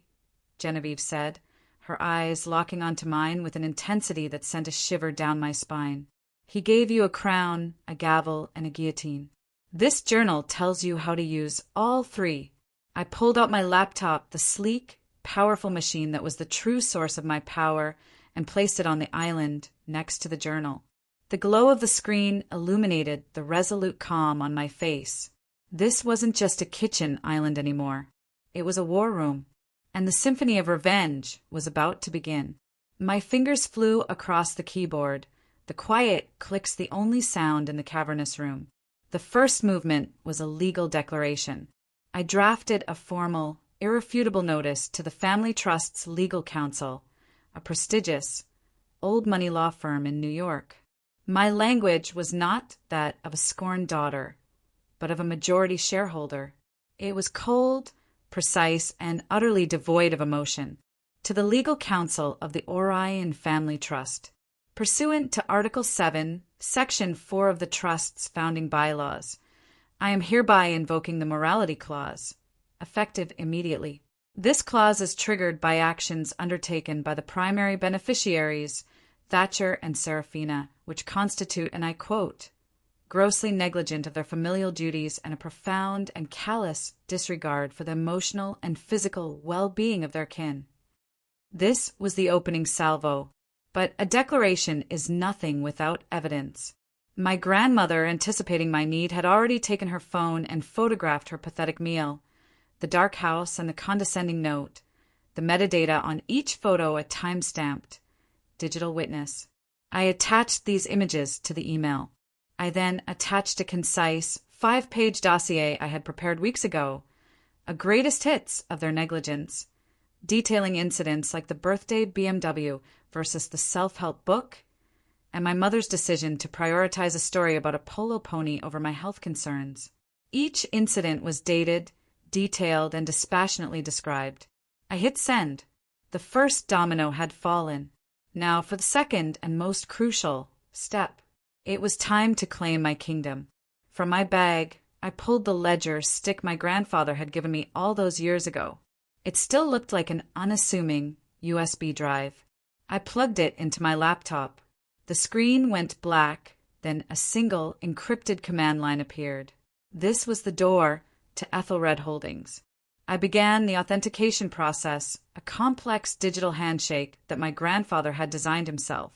Genevieve said, her eyes locking onto mine with an intensity that sent a shiver down my spine. "He gave you a crown, a gavel, and a guillotine. This journal tells you how to use all three." I pulled out my laptop, the sleek, powerful machine that was the true source of my power, and placed it on the island next to the journal. The glow of the screen illuminated the resolute calm on my face. This wasn't just a kitchen island anymore. It was a war room, and the symphony of revenge was about to begin. My fingers flew across the keyboard, the quiet clicks the only sound in the cavernous room. The first movement was a legal declaration. I drafted a formal, irrefutable notice to the Family Trust's legal counsel, a prestigious, old-money law firm in New York. My language was not that of a scorned daughter, but of a majority shareholder. It was cold, precise, and utterly devoid of emotion. To the legal counsel of the Orion Family Trust. Pursuant to Article 7, Section 4 of the Trust's founding bylaws, I am hereby invoking the Morality Clause, effective immediately. This clause is triggered by actions undertaken by the primary beneficiaries, Thatcher and Serafina, which constitute, and I quote, "grossly negligent of their familial duties and a profound and callous disregard for the emotional and physical well-being of their kin." This was the opening salvo, but a declaration is nothing without evidence. My grandmother, anticipating my need, had already taken her phone and photographed her pathetic meal, the dark house and the condescending note, the metadata on each photo a time-stamped digital witness. I attached these images to the email. I then attached a concise 5-page dossier I had prepared weeks ago, a greatest hits of their negligence, detailing incidents like the birthday BMW versus the self-help book, and my mother's decision to prioritize a story about a polo pony over my health concerns. Each incident was dated, detailed, and dispassionately described. I hit send. The first domino had fallen. Now for the second and most crucial step. It was time to claim my kingdom. From my bag, I pulled the ledger stick my grandfather had given me all those years ago. It still looked like an unassuming USB drive. I plugged it into my laptop. The screen went black, then a single encrypted command line appeared. This was the door to Ethelred Holdings. I began the authentication process, a complex digital handshake that my grandfather had designed himself.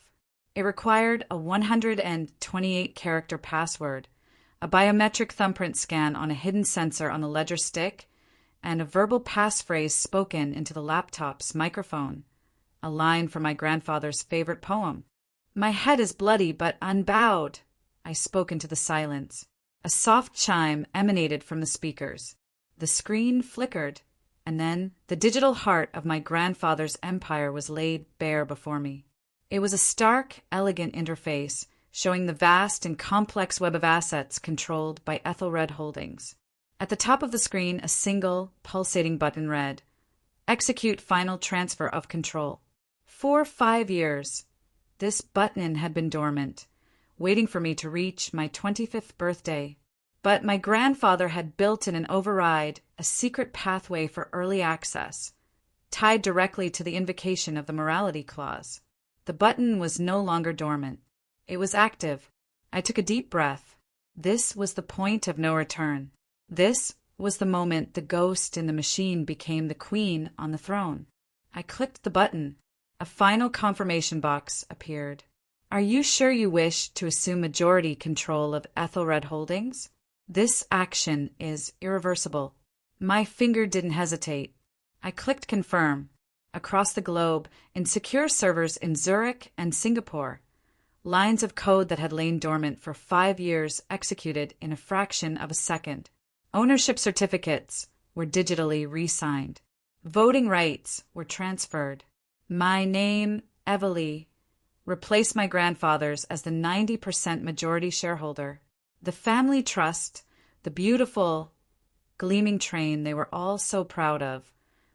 It required a 128-character password, a biometric thumbprint scan on a hidden sensor on the ledger stick, and a verbal passphrase spoken into the laptop's microphone, a line from my grandfather's favorite poem. "My head is bloody but unbowed," I spoke into the silence. A soft chime emanated from the speakers. The screen flickered, and then the digital heart of my grandfather's empire was laid bare before me. It was a stark, elegant interface showing the vast and complex web of assets controlled by Ethelred Holdings. At the top of the screen, a single, pulsating button read, "Execute final transfer of control." For 5 years, this button had been dormant, waiting for me to reach my 25th birthday. But my grandfather had built in an override, a secret pathway for early access, tied directly to the invocation of the Morality Clause. The button was no longer dormant. It was active. I took a deep breath. This was the point of no return. This was the moment the ghost in the machine became the queen on the throne. I clicked the button. A final confirmation box appeared. "Are you sure you wish to assume majority control of Ethelred Holdings? This action is irreversible." My finger didn't hesitate. I clicked confirm. Across the globe, in secure servers in Zurich and Singapore, lines of code that had lain dormant for 5 years executed in a fraction of a second. Ownership certificates, were digitally re-signed. Voting rights were transferred. My name, Evely, replaced my grandfather's as the 90% majority shareholder. The family trust, the beautiful, gleaming train they were all so proud of,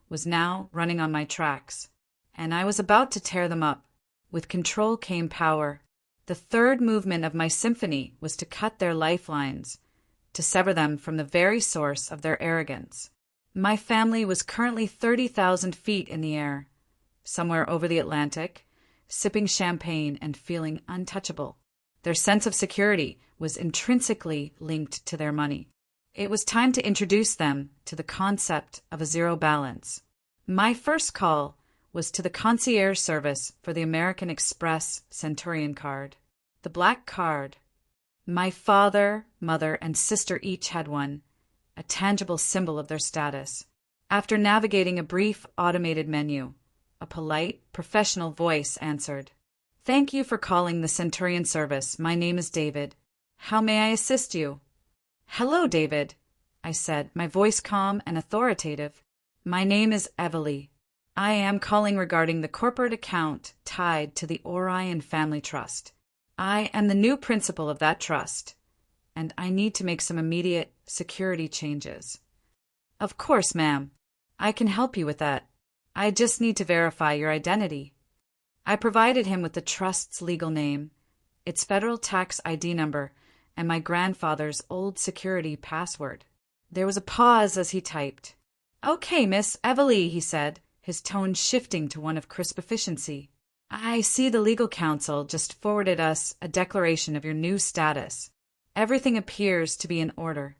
was now running on my tracks, and I was about to tear them up. With control came power. The third movement of my symphony was to cut their lifelines, to sever them from the very source of their arrogance. My family was currently 30,000 feet in the air, somewhere over the Atlantic, sipping champagne and feeling untouchable. Their sense of security was intrinsically linked to their money. It was time to introduce them to the concept of a zero balance. My first call was to the concierge service for the American Express Centurion card. The black card. My father, mother, and sister each had one, a tangible symbol of their status. After navigating a brief automated menu, a polite, professional voice answered, "Thank you for calling the Centurion service. My name is David. How may I assist you?" "Hello, David," I said, my voice calm and authoritative. "My name is Evely. I am calling regarding the corporate account tied to the Orion Family Trust. I am the new principal of that trust, and I need to make some immediate security changes." "Of course, ma'am. I can help you with that. I just need to verify your identity." I provided him with the trust's legal name, its federal tax ID number, and my grandfather's old security password. There was a pause as he typed. "Okay, Miss Evely," he said, his tone shifting to one of crisp efficiency. "I see the legal counsel just forwarded us a declaration of your new status. Everything appears to be in order.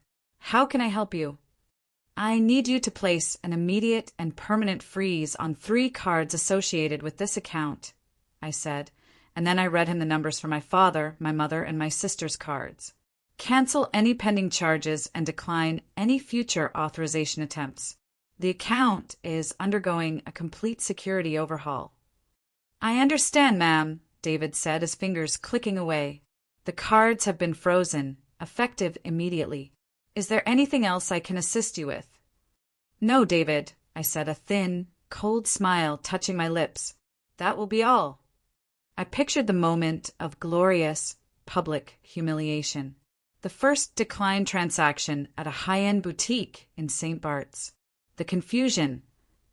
How can I help you?" "I need you to place an immediate and permanent freeze on 3 cards associated with this account," I said, and then I read him the numbers for my father, my mother, and my sister's cards. "Cancel any pending charges and decline any future authorization attempts. The account is undergoing a complete security overhaul." "I understand, ma'am," David said, his fingers clicking away. "The cards have been frozen, effective immediately. Is there anything else I can assist you with?" "No, David," I said, a thin, cold smile touching my lips. "That will be all." I pictured the moment of glorious, public humiliation. The first decline transaction at a high-end boutique in St. Bart's. The confusion,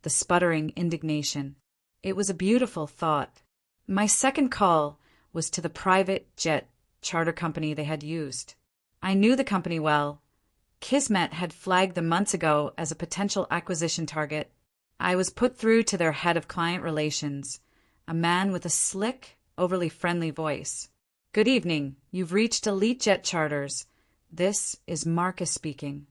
the sputtering indignation. It was a beautiful thought. My second call was to the private jet charter company they had used. I knew the company well. Kismet had flagged them months ago as a potential acquisition target. I was put through to their head of client relations, a man with a slick, overly friendly voice. "Good evening. You've reached Elite Jet Charters. This is Marcus speaking."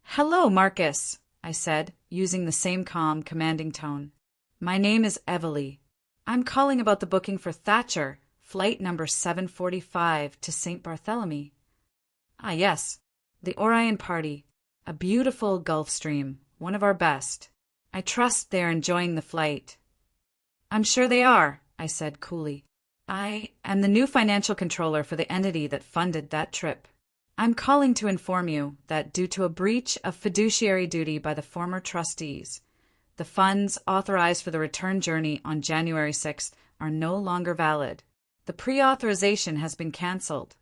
"Hello, Marcus," I said, using the same calm, commanding tone. "My name is Evely. I'm calling about the booking for Thatcher, flight number 745 to St. Barthélemy." "Ah, yes. The Orion party. A beautiful Gulfstream, one of our best. I trust they're enjoying the flight." "I'm sure they are," I said coolly. "I am the new financial controller for the entity that funded that trip. I'm calling to inform you that due to a breach of fiduciary duty by the former trustees, the funds authorized for the return journey on January 6th are no longer valid. The pre-authorization has been canceled."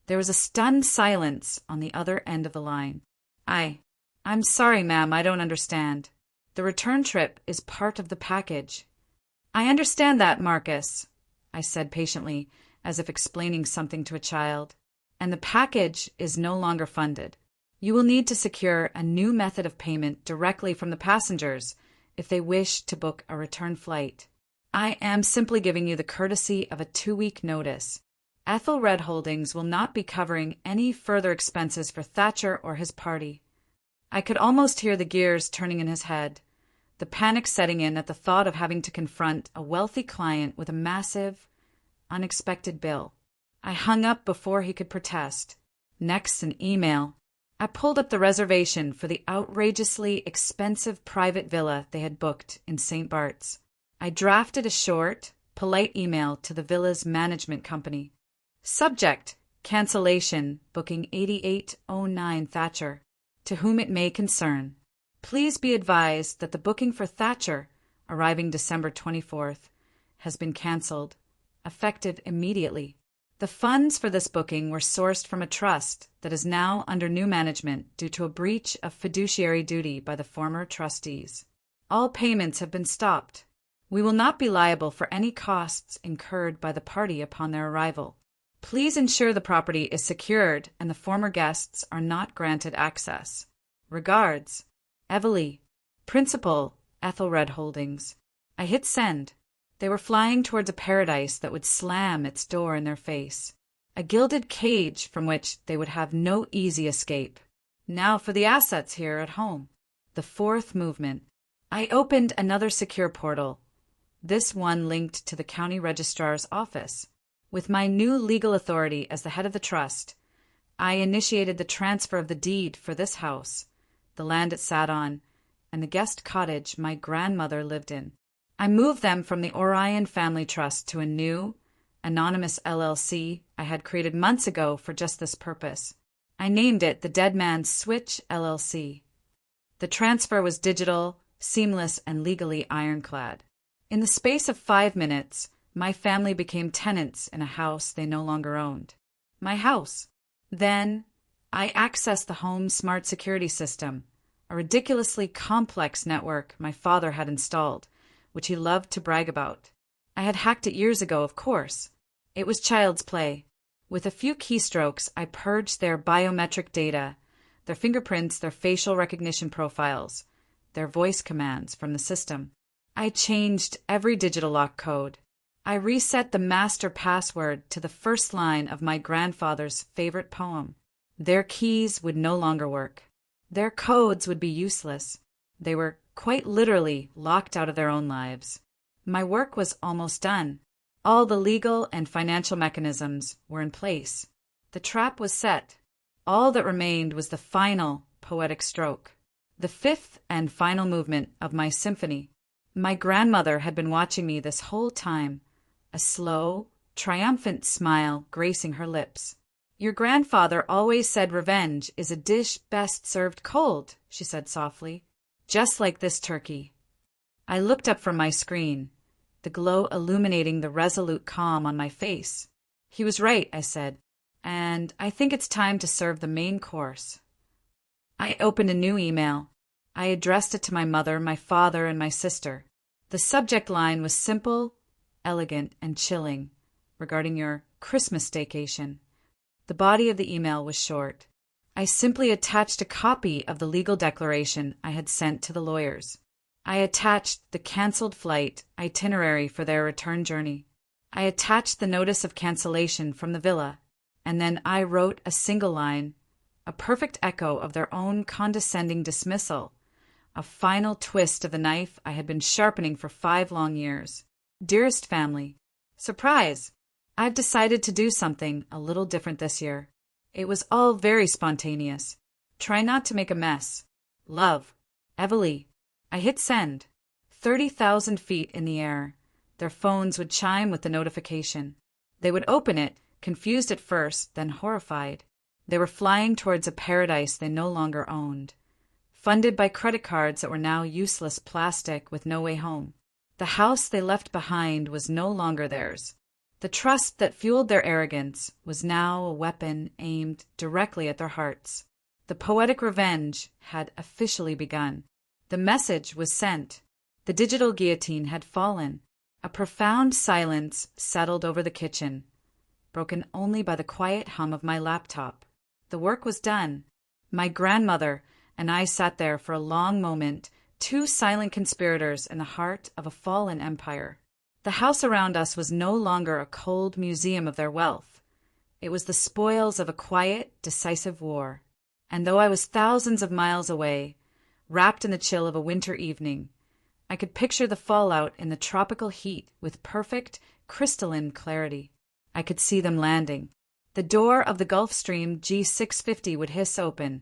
There was a stunned silence on the other end of the line. I'm sorry, ma'am, I don't understand. The return trip is part of the package." "I understand that, Marcus," I said patiently, as if explaining something to a child. "And the package is no longer funded. You will need to secure a new method of payment directly from the passengers if they wish to book a return flight. I am simply giving you the courtesy of a 2-week notice. Ethelred Holdings will not be covering any further expenses for Thatcher or his party." I could almost hear the gears turning in his head, the panic setting in at the thought of having to confront a wealthy client with a massive, unexpected bill. I hung up before he could protest. Next, an email. I pulled up the reservation for the outrageously expensive private villa they had booked in St. Bart's. I drafted a short, polite email to the villa's management company. Subject: cancellation, booking 8809 Thatcher. To whom it may concern. Please be advised that the booking for Thatcher, arriving December 24th, has been cancelled, effective immediately. The funds for this booking were sourced from a trust that is now under new management due to a breach of fiduciary duty by the former trustees. All payments have been stopped. We will not be liable for any costs incurred by the party upon their arrival. Please ensure the property is secured and the former guests are not granted access. Regards, Everly, Principal, Ethelred Holdings. I hit send. They were flying towards a paradise that would slam its door in their face, a gilded cage from which they would have no easy escape. Now for the assets here at home. The fourth movement. I opened another secure portal, this one linked to the county registrar's office. With my new legal authority as the head of the trust, I initiated the transfer of the deed for this house, the land it sat on, and the guest cottage my grandmother lived in. I moved them from the Orion Family Trust to a new, anonymous LLC I had created months ago for just this purpose. I named it the Dead Man's Switch LLC. The transfer was digital, seamless, and legally ironclad. In the space of 5 minutes, my family became tenants in a house they no longer owned. My house. Then, I accessed the home smart security system, a ridiculously complex network my father had installed, which he loved to brag about. I had hacked it years ago, of course. It was child's play. With a few keystrokes, I purged their biometric data, their fingerprints, their facial recognition profiles, their voice commands from the system. I changed every digital lock code. I reset the master password to the first line of my grandfather's favorite poem. Their keys would no longer work. Their codes would be useless. They were quite literally locked out of their own lives. My work was almost done. All the legal and financial mechanisms were in place. The trap was set. All that remained was the final poetic stroke, the fifth and final movement of my symphony. My grandmother had been watching me this whole time, a slow, triumphant smile gracing her lips. "Your grandfather always said revenge is a dish best served cold," she said softly. "Just like this turkey." I looked up from my screen, the glow illuminating the resolute calm on my face. "He was right," I said, "and I think it's time to serve the main course." I opened a new email. I addressed it to my mother, my father, and my sister. The subject line was simple, elegant, and chilling, regarding your Christmas staycation. The body of the email was short. I simply attached a copy of the legal declaration I had sent to the lawyers. I attached the canceled flight itinerary for their return journey. I attached the notice of cancellation from the villa, and then I wrote a single line, a perfect echo of their own condescending dismissal, a final twist of the knife I had been sharpening for 5 long years. Dearest family, surprise! I've decided to do something a little different this year. It was all very spontaneous. Try not to make a mess. Love, Everly. I hit send. 30,000 feet in the air. Their phones would chime with the notification. They would open it, confused at first, then horrified. They were flying towards a paradise they no longer owned, funded by credit cards that were now useless plastic with no way home. The house they left behind was no longer theirs. The trust that fueled their arrogance was now a weapon aimed directly at their hearts. The poetic revenge had officially begun. The message was sent. The digital guillotine had fallen. A profound silence settled over the kitchen, broken only by the quiet hum of my laptop. The work was done. My grandmother and I sat there for a long moment, 2 silent conspirators in the heart of a fallen empire. The house around us was no longer a cold museum of their wealth. It was the spoils of a quiet, decisive war. And though I was thousands of miles away, wrapped in the chill of a winter evening, I could picture the fallout in the tropical heat with perfect, crystalline clarity. I could see them landing. The door of the Gulf Stream G650 would hiss open,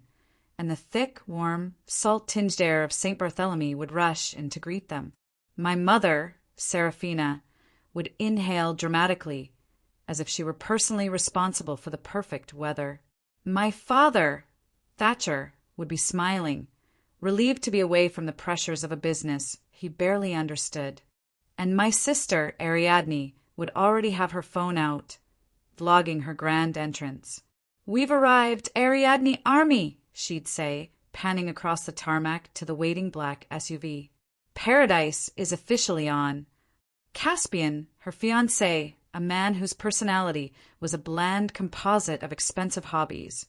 and the thick, warm, salt-tinged air of St. Barthélemy would rush in to greet them. My mother, Serafina, would inhale dramatically, as if she were personally responsible for the perfect weather. My father, Thatcher, would be smiling, relieved to be away from the pressures of a business he barely understood. And my sister, Ariadne, would already have her phone out, vlogging her grand entrance. "We've arrived, Ariadne Army," she'd say, panning across the tarmac to the waiting black SUV. Paradise is officially on. Caspian, her fiancé, a man whose personality was a bland composite of expensive hobbies,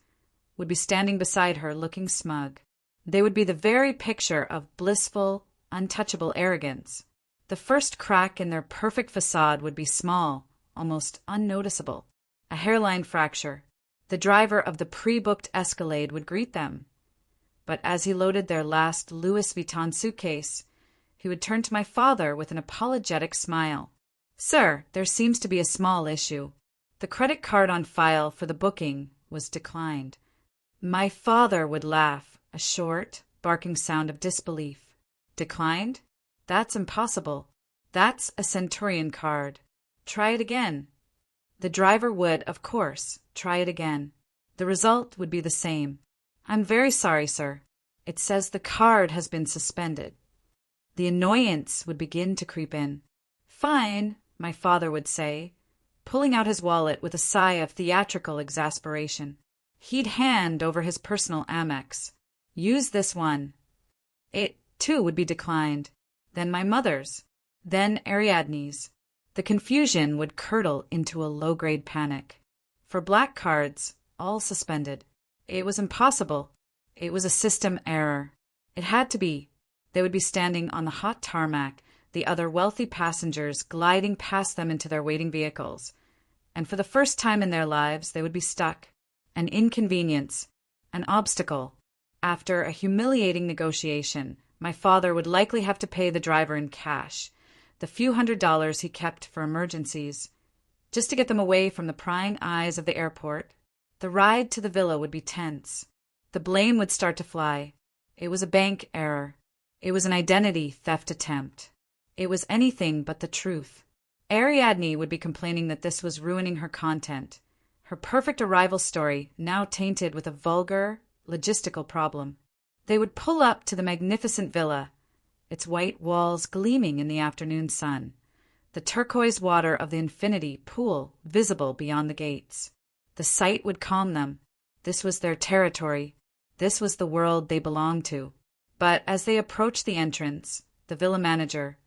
would be standing beside her looking smug. They would be the very picture of blissful, untouchable arrogance. The first crack in their perfect facade would be small, almost unnoticeable. A hairline fracture. The driver of the pre-booked Escalade would greet them. But as he loaded their last Louis Vuitton suitcase, he would turn to my father with an apologetic smile. "Sir, there seems to be a small issue. The credit card on file for the booking was declined." My father would laugh, a short, barking sound of disbelief. "Declined? That's impossible. That's a Centurion card. Try it again." The driver would, of course, try it again. The result would be the same. "I'm very sorry, sir. It says the card has been suspended." The annoyance would begin to creep in. "Fine," my father would say, pulling out his wallet with a sigh of theatrical exasperation. He'd hand over his personal Amex. "Use this one." It, too, would be declined. Then my mother's. Then Ariadne's. The confusion would curdle into a low-grade panic. For black cards, all suspended. It was impossible. It was a system error. It had to be. They would be standing on the hot tarmac, the other wealthy passengers gliding past them into their waiting vehicles. And for the first time in their lives, they would be stuck. An inconvenience. An obstacle. After a humiliating negotiation, my father would likely have to pay the driver in cash, the few $100s he kept for emergencies, just to get them away from the prying eyes of the airport. The ride to the villa would be tense. The blame would start to fly. It was a bank error. It was an identity theft attempt. It was anything but the truth. Ariadne would be complaining that this was ruining her content, her perfect arrival story now tainted with a vulgar, logistical problem. They would pull up to the magnificent villa, its white walls gleaming in the afternoon sun, the turquoise water of the infinity pool visible beyond the gates. The sight would calm them. This was their territory. This was the world they belonged to. But as they approached the entrance, the villa manager,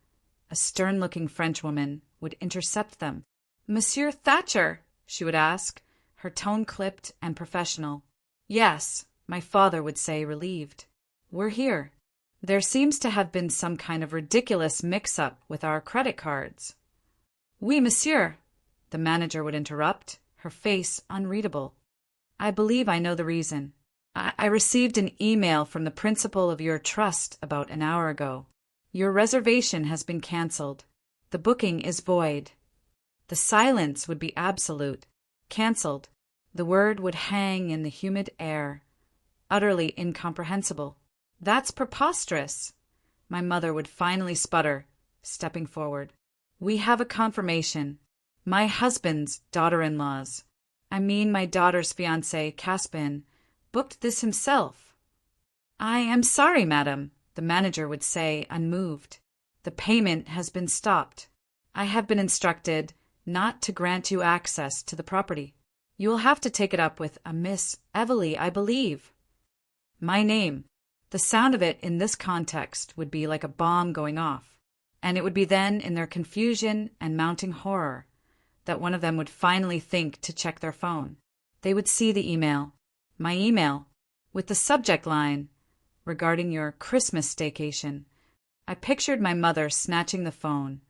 a stern-looking Frenchwoman, would intercept them. "Monsieur Thatcher?" she would ask, her tone clipped and professional. "Yes," my father would say, relieved. "We're here. There seems to have been some kind of ridiculous mix-up with our credit cards." "Oui, monsieur," the manager would interrupt, her face unreadable. "I believe I know the reason. I received an email from the principal of your trust about an hour ago. Your reservation has been cancelled. The booking is void." The silence would be absolute. Cancelled. The word would hang in the humid air. Utterly incomprehensible. "That's preposterous," my mother would finally sputter, stepping forward. "We have a confirmation. My husband's daughter-in-law's. I mean my daughter's fiancé, Caspian, booked this himself." "I am sorry, madam," the manager would say, unmoved. "The payment has been stopped. I have been instructed not to grant you access to the property. You will have to take it up with a Miss Evely, I believe." My name. The sound of it in this context would be like a bomb going off, and it would be then, in their confusion and mounting horror, that one of them would finally think to check their phone. They would see the email, my email, with the subject line, "Regarding your Christmas staycation." I pictured my mother snatching the phone,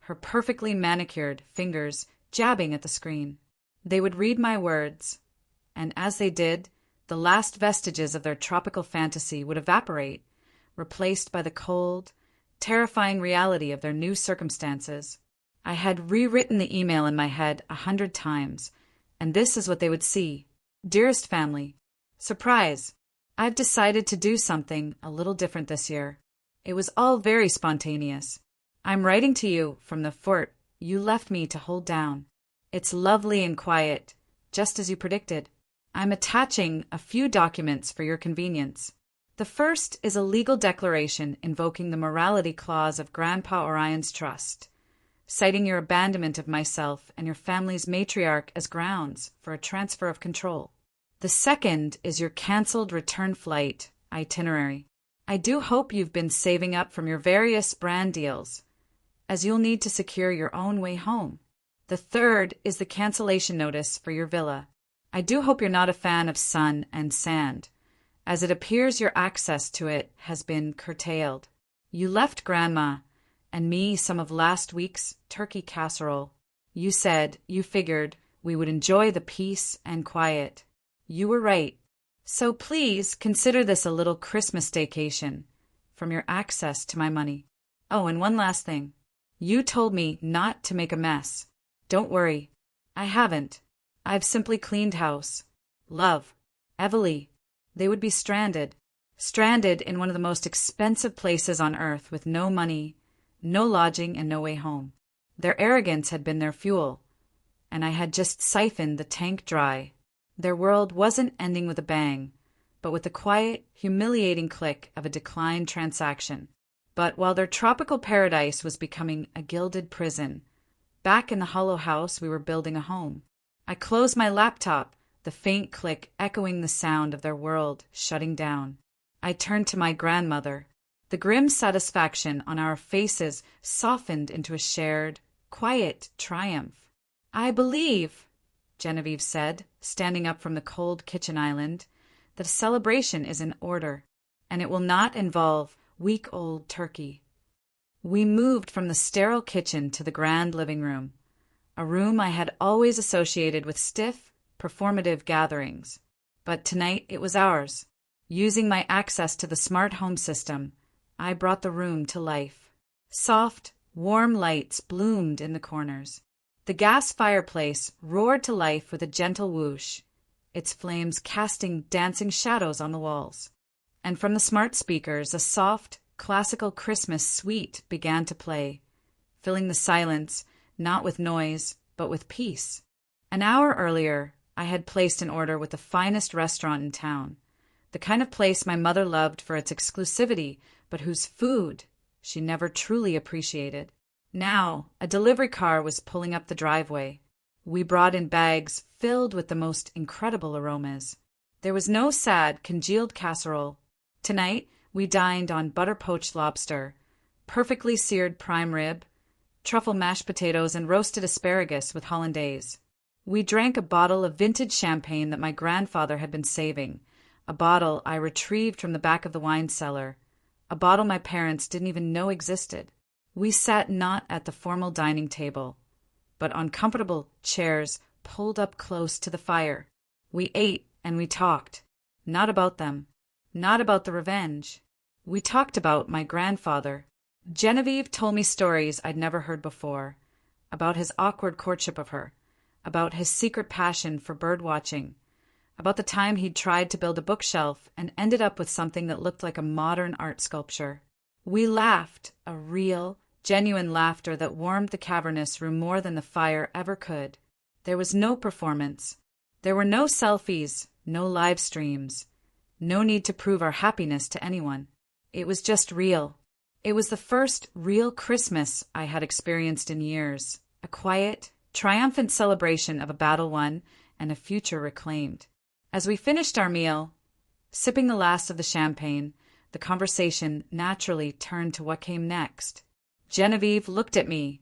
her perfectly manicured fingers jabbing at the screen. They would read my words, and as they did, the last vestiges of their tropical fantasy would evaporate, replaced by the cold, terrifying reality of their new circumstances. I had rewritten the email in my head 100 times, and this is what they would see. "Dearest family, surprise! I've decided to do something a little different this year. It was all very spontaneous. I'm writing to you from the fort you left me to hold down. It's lovely and quiet, just as you predicted. I'm attaching a few documents for your convenience. The first is a legal declaration invoking the morality clause of Grandpa Orion's trust, citing your abandonment of myself and your family's matriarch as grounds for a transfer of control. The second is your cancelled return flight itinerary. I do hope you've been saving up from your various brand deals, as you'll need to secure your own way home. The third is the cancellation notice for your villa. I do hope you're not a fan of sun and sand, as it appears your access to it has been curtailed. You left Grandma and me some of last week's turkey casserole. You said you figured we would enjoy the peace and quiet. You were right. So please consider this a little Christmas staycation from your access to my money. Oh, and one last thing. You told me not to make a mess. Don't worry. I haven't. I've simply cleaned house. Love. Evalie. They would be stranded. Stranded in one of the most expensive places on earth with no money, no lodging, and no way home. Their arrogance had been their fuel, and I had just siphoned the tank dry. Their world wasn't ending with a bang, but with the quiet, humiliating click of a declined transaction. But while their tropical paradise was becoming a gilded prison, back in the hollow house we were building a home. I closed my laptop, the faint click echoing the sound of their world shutting down. I turned to my grandmother. The grim satisfaction on our faces softened into a shared, quiet triumph. I believe, Genevieve said, standing up from the cold kitchen island, that a celebration is in order, and it will not involve week-old turkey. We moved from the sterile kitchen to the grand living room, a room I had always associated with stiff, performative gatherings. But tonight it was ours. Using my access to the smart home system, I brought the room to life. Soft, warm lights bloomed in the corners. The gas fireplace roared to life with a gentle whoosh, its flames casting dancing shadows on the walls. And from the smart speakers, a soft, classical Christmas suite began to play, filling the silence, not with noise, but with peace. An hour earlier, I had placed an order with the finest restaurant in town, the kind of place my mother loved for its exclusivity, but whose food she never truly appreciated. Now, a delivery car was pulling up the driveway. We brought in bags filled with the most incredible aromas. There was no sad, congealed casserole. Tonight, we dined on butter-poached lobster, perfectly seared prime rib, truffle mashed potatoes, and roasted asparagus with hollandaise. We drank a bottle of vintage champagne that my grandfather had been saving, a bottle I retrieved from the back of the wine cellar, a bottle my parents didn't even know existed. We sat not at the formal dining table, but on comfortable chairs pulled up close to the fire. We ate and we talked, not about them, not about the revenge. We talked about my grandfather. Genevieve told me stories I'd never heard before, about his awkward courtship of her, about his secret passion for bird-watching, about the time he'd tried to build a bookshelf and ended up with something that looked like a modern art sculpture. We laughed, a real, genuine laughter that warmed the cavernous room more than the fire ever could. There was no performance. There were no selfies, no live streams, no need to prove our happiness to anyone. It was just real. It was the first real Christmas I had experienced in years, a quiet, triumphant celebration of a battle won and a future reclaimed. As we finished our meal, sipping the last of the champagne, the conversation naturally turned to what came next. Genevieve looked at me,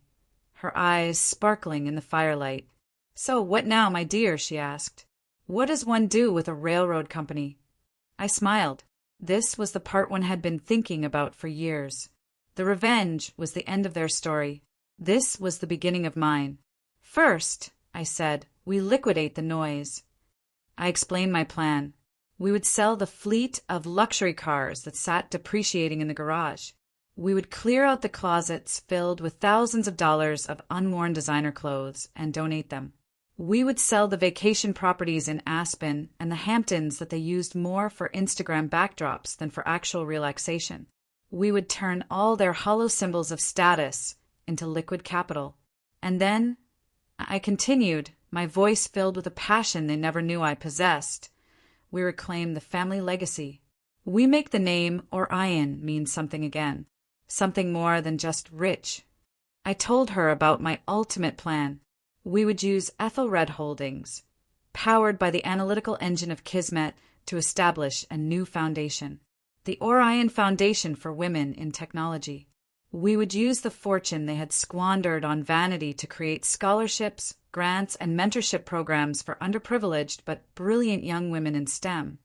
her eyes sparkling in the firelight. "So what now, my dear?" she asked. "What does one do with a railroad company?" I smiled. This was the part one had been thinking about for years. The revenge was the end of their story. This was the beginning of mine. "First," I said, "we liquidate the noise." I explained my plan. We would sell the fleet of luxury cars that sat depreciating in the garage. We would clear out the closets filled with thousands of dollars of unworn designer clothes and donate them. We would sell the vacation properties in Aspen and the Hamptons that they used more for Instagram backdrops than for actual relaxation. We would turn all their hollow symbols of status into liquid capital. And then, I continued, my voice filled with a passion they never knew I possessed, we reclaim the family legacy. We make the name Orion mean something again, something more than just rich. I told her about my ultimate plan. We would use Ethelred Holdings, powered by the analytical engine of Kismet, to establish a new foundation, the Orion Foundation for Women in Technology. We would use the fortune they had squandered on vanity to create scholarships, grants, and mentorship programs for underprivileged but brilliant young women in STEM,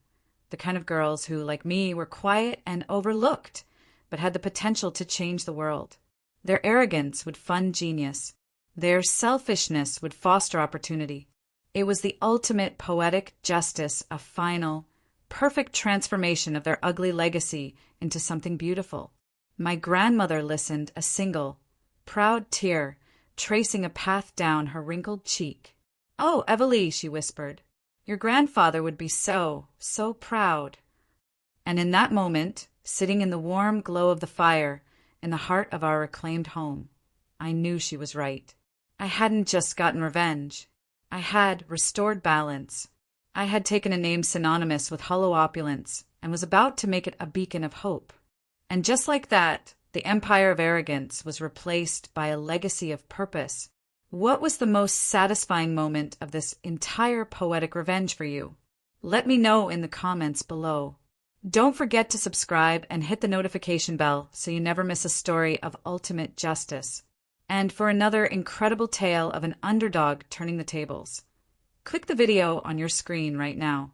the kind of girls who, like me, were quiet and overlooked, but had the potential to change the world. Their arrogance would fund genius. Their selfishness would foster opportunity. It was the ultimate poetic justice, a final, perfect transformation of their ugly legacy into something beautiful. My grandmother listened, a single, proud tear tracing a path down her wrinkled cheek. "Oh, Evelie," she whispered, "your grandfather would be so proud." And in that moment, sitting in the warm glow of the fire, in the heart of our reclaimed home, I knew she was right. I hadn't just gotten revenge. I had restored balance. I had taken a name synonymous with hollow opulence and was about to make it a beacon of hope. And just like that, the empire of arrogance was replaced by a legacy of purpose. What was the most satisfying moment of this entire poetic revenge for you? Let me know in the comments below. Don't forget to subscribe and hit the notification bell so you never miss a story of ultimate justice. And for another incredible tale of an underdog turning the tables, click the video on your screen right now.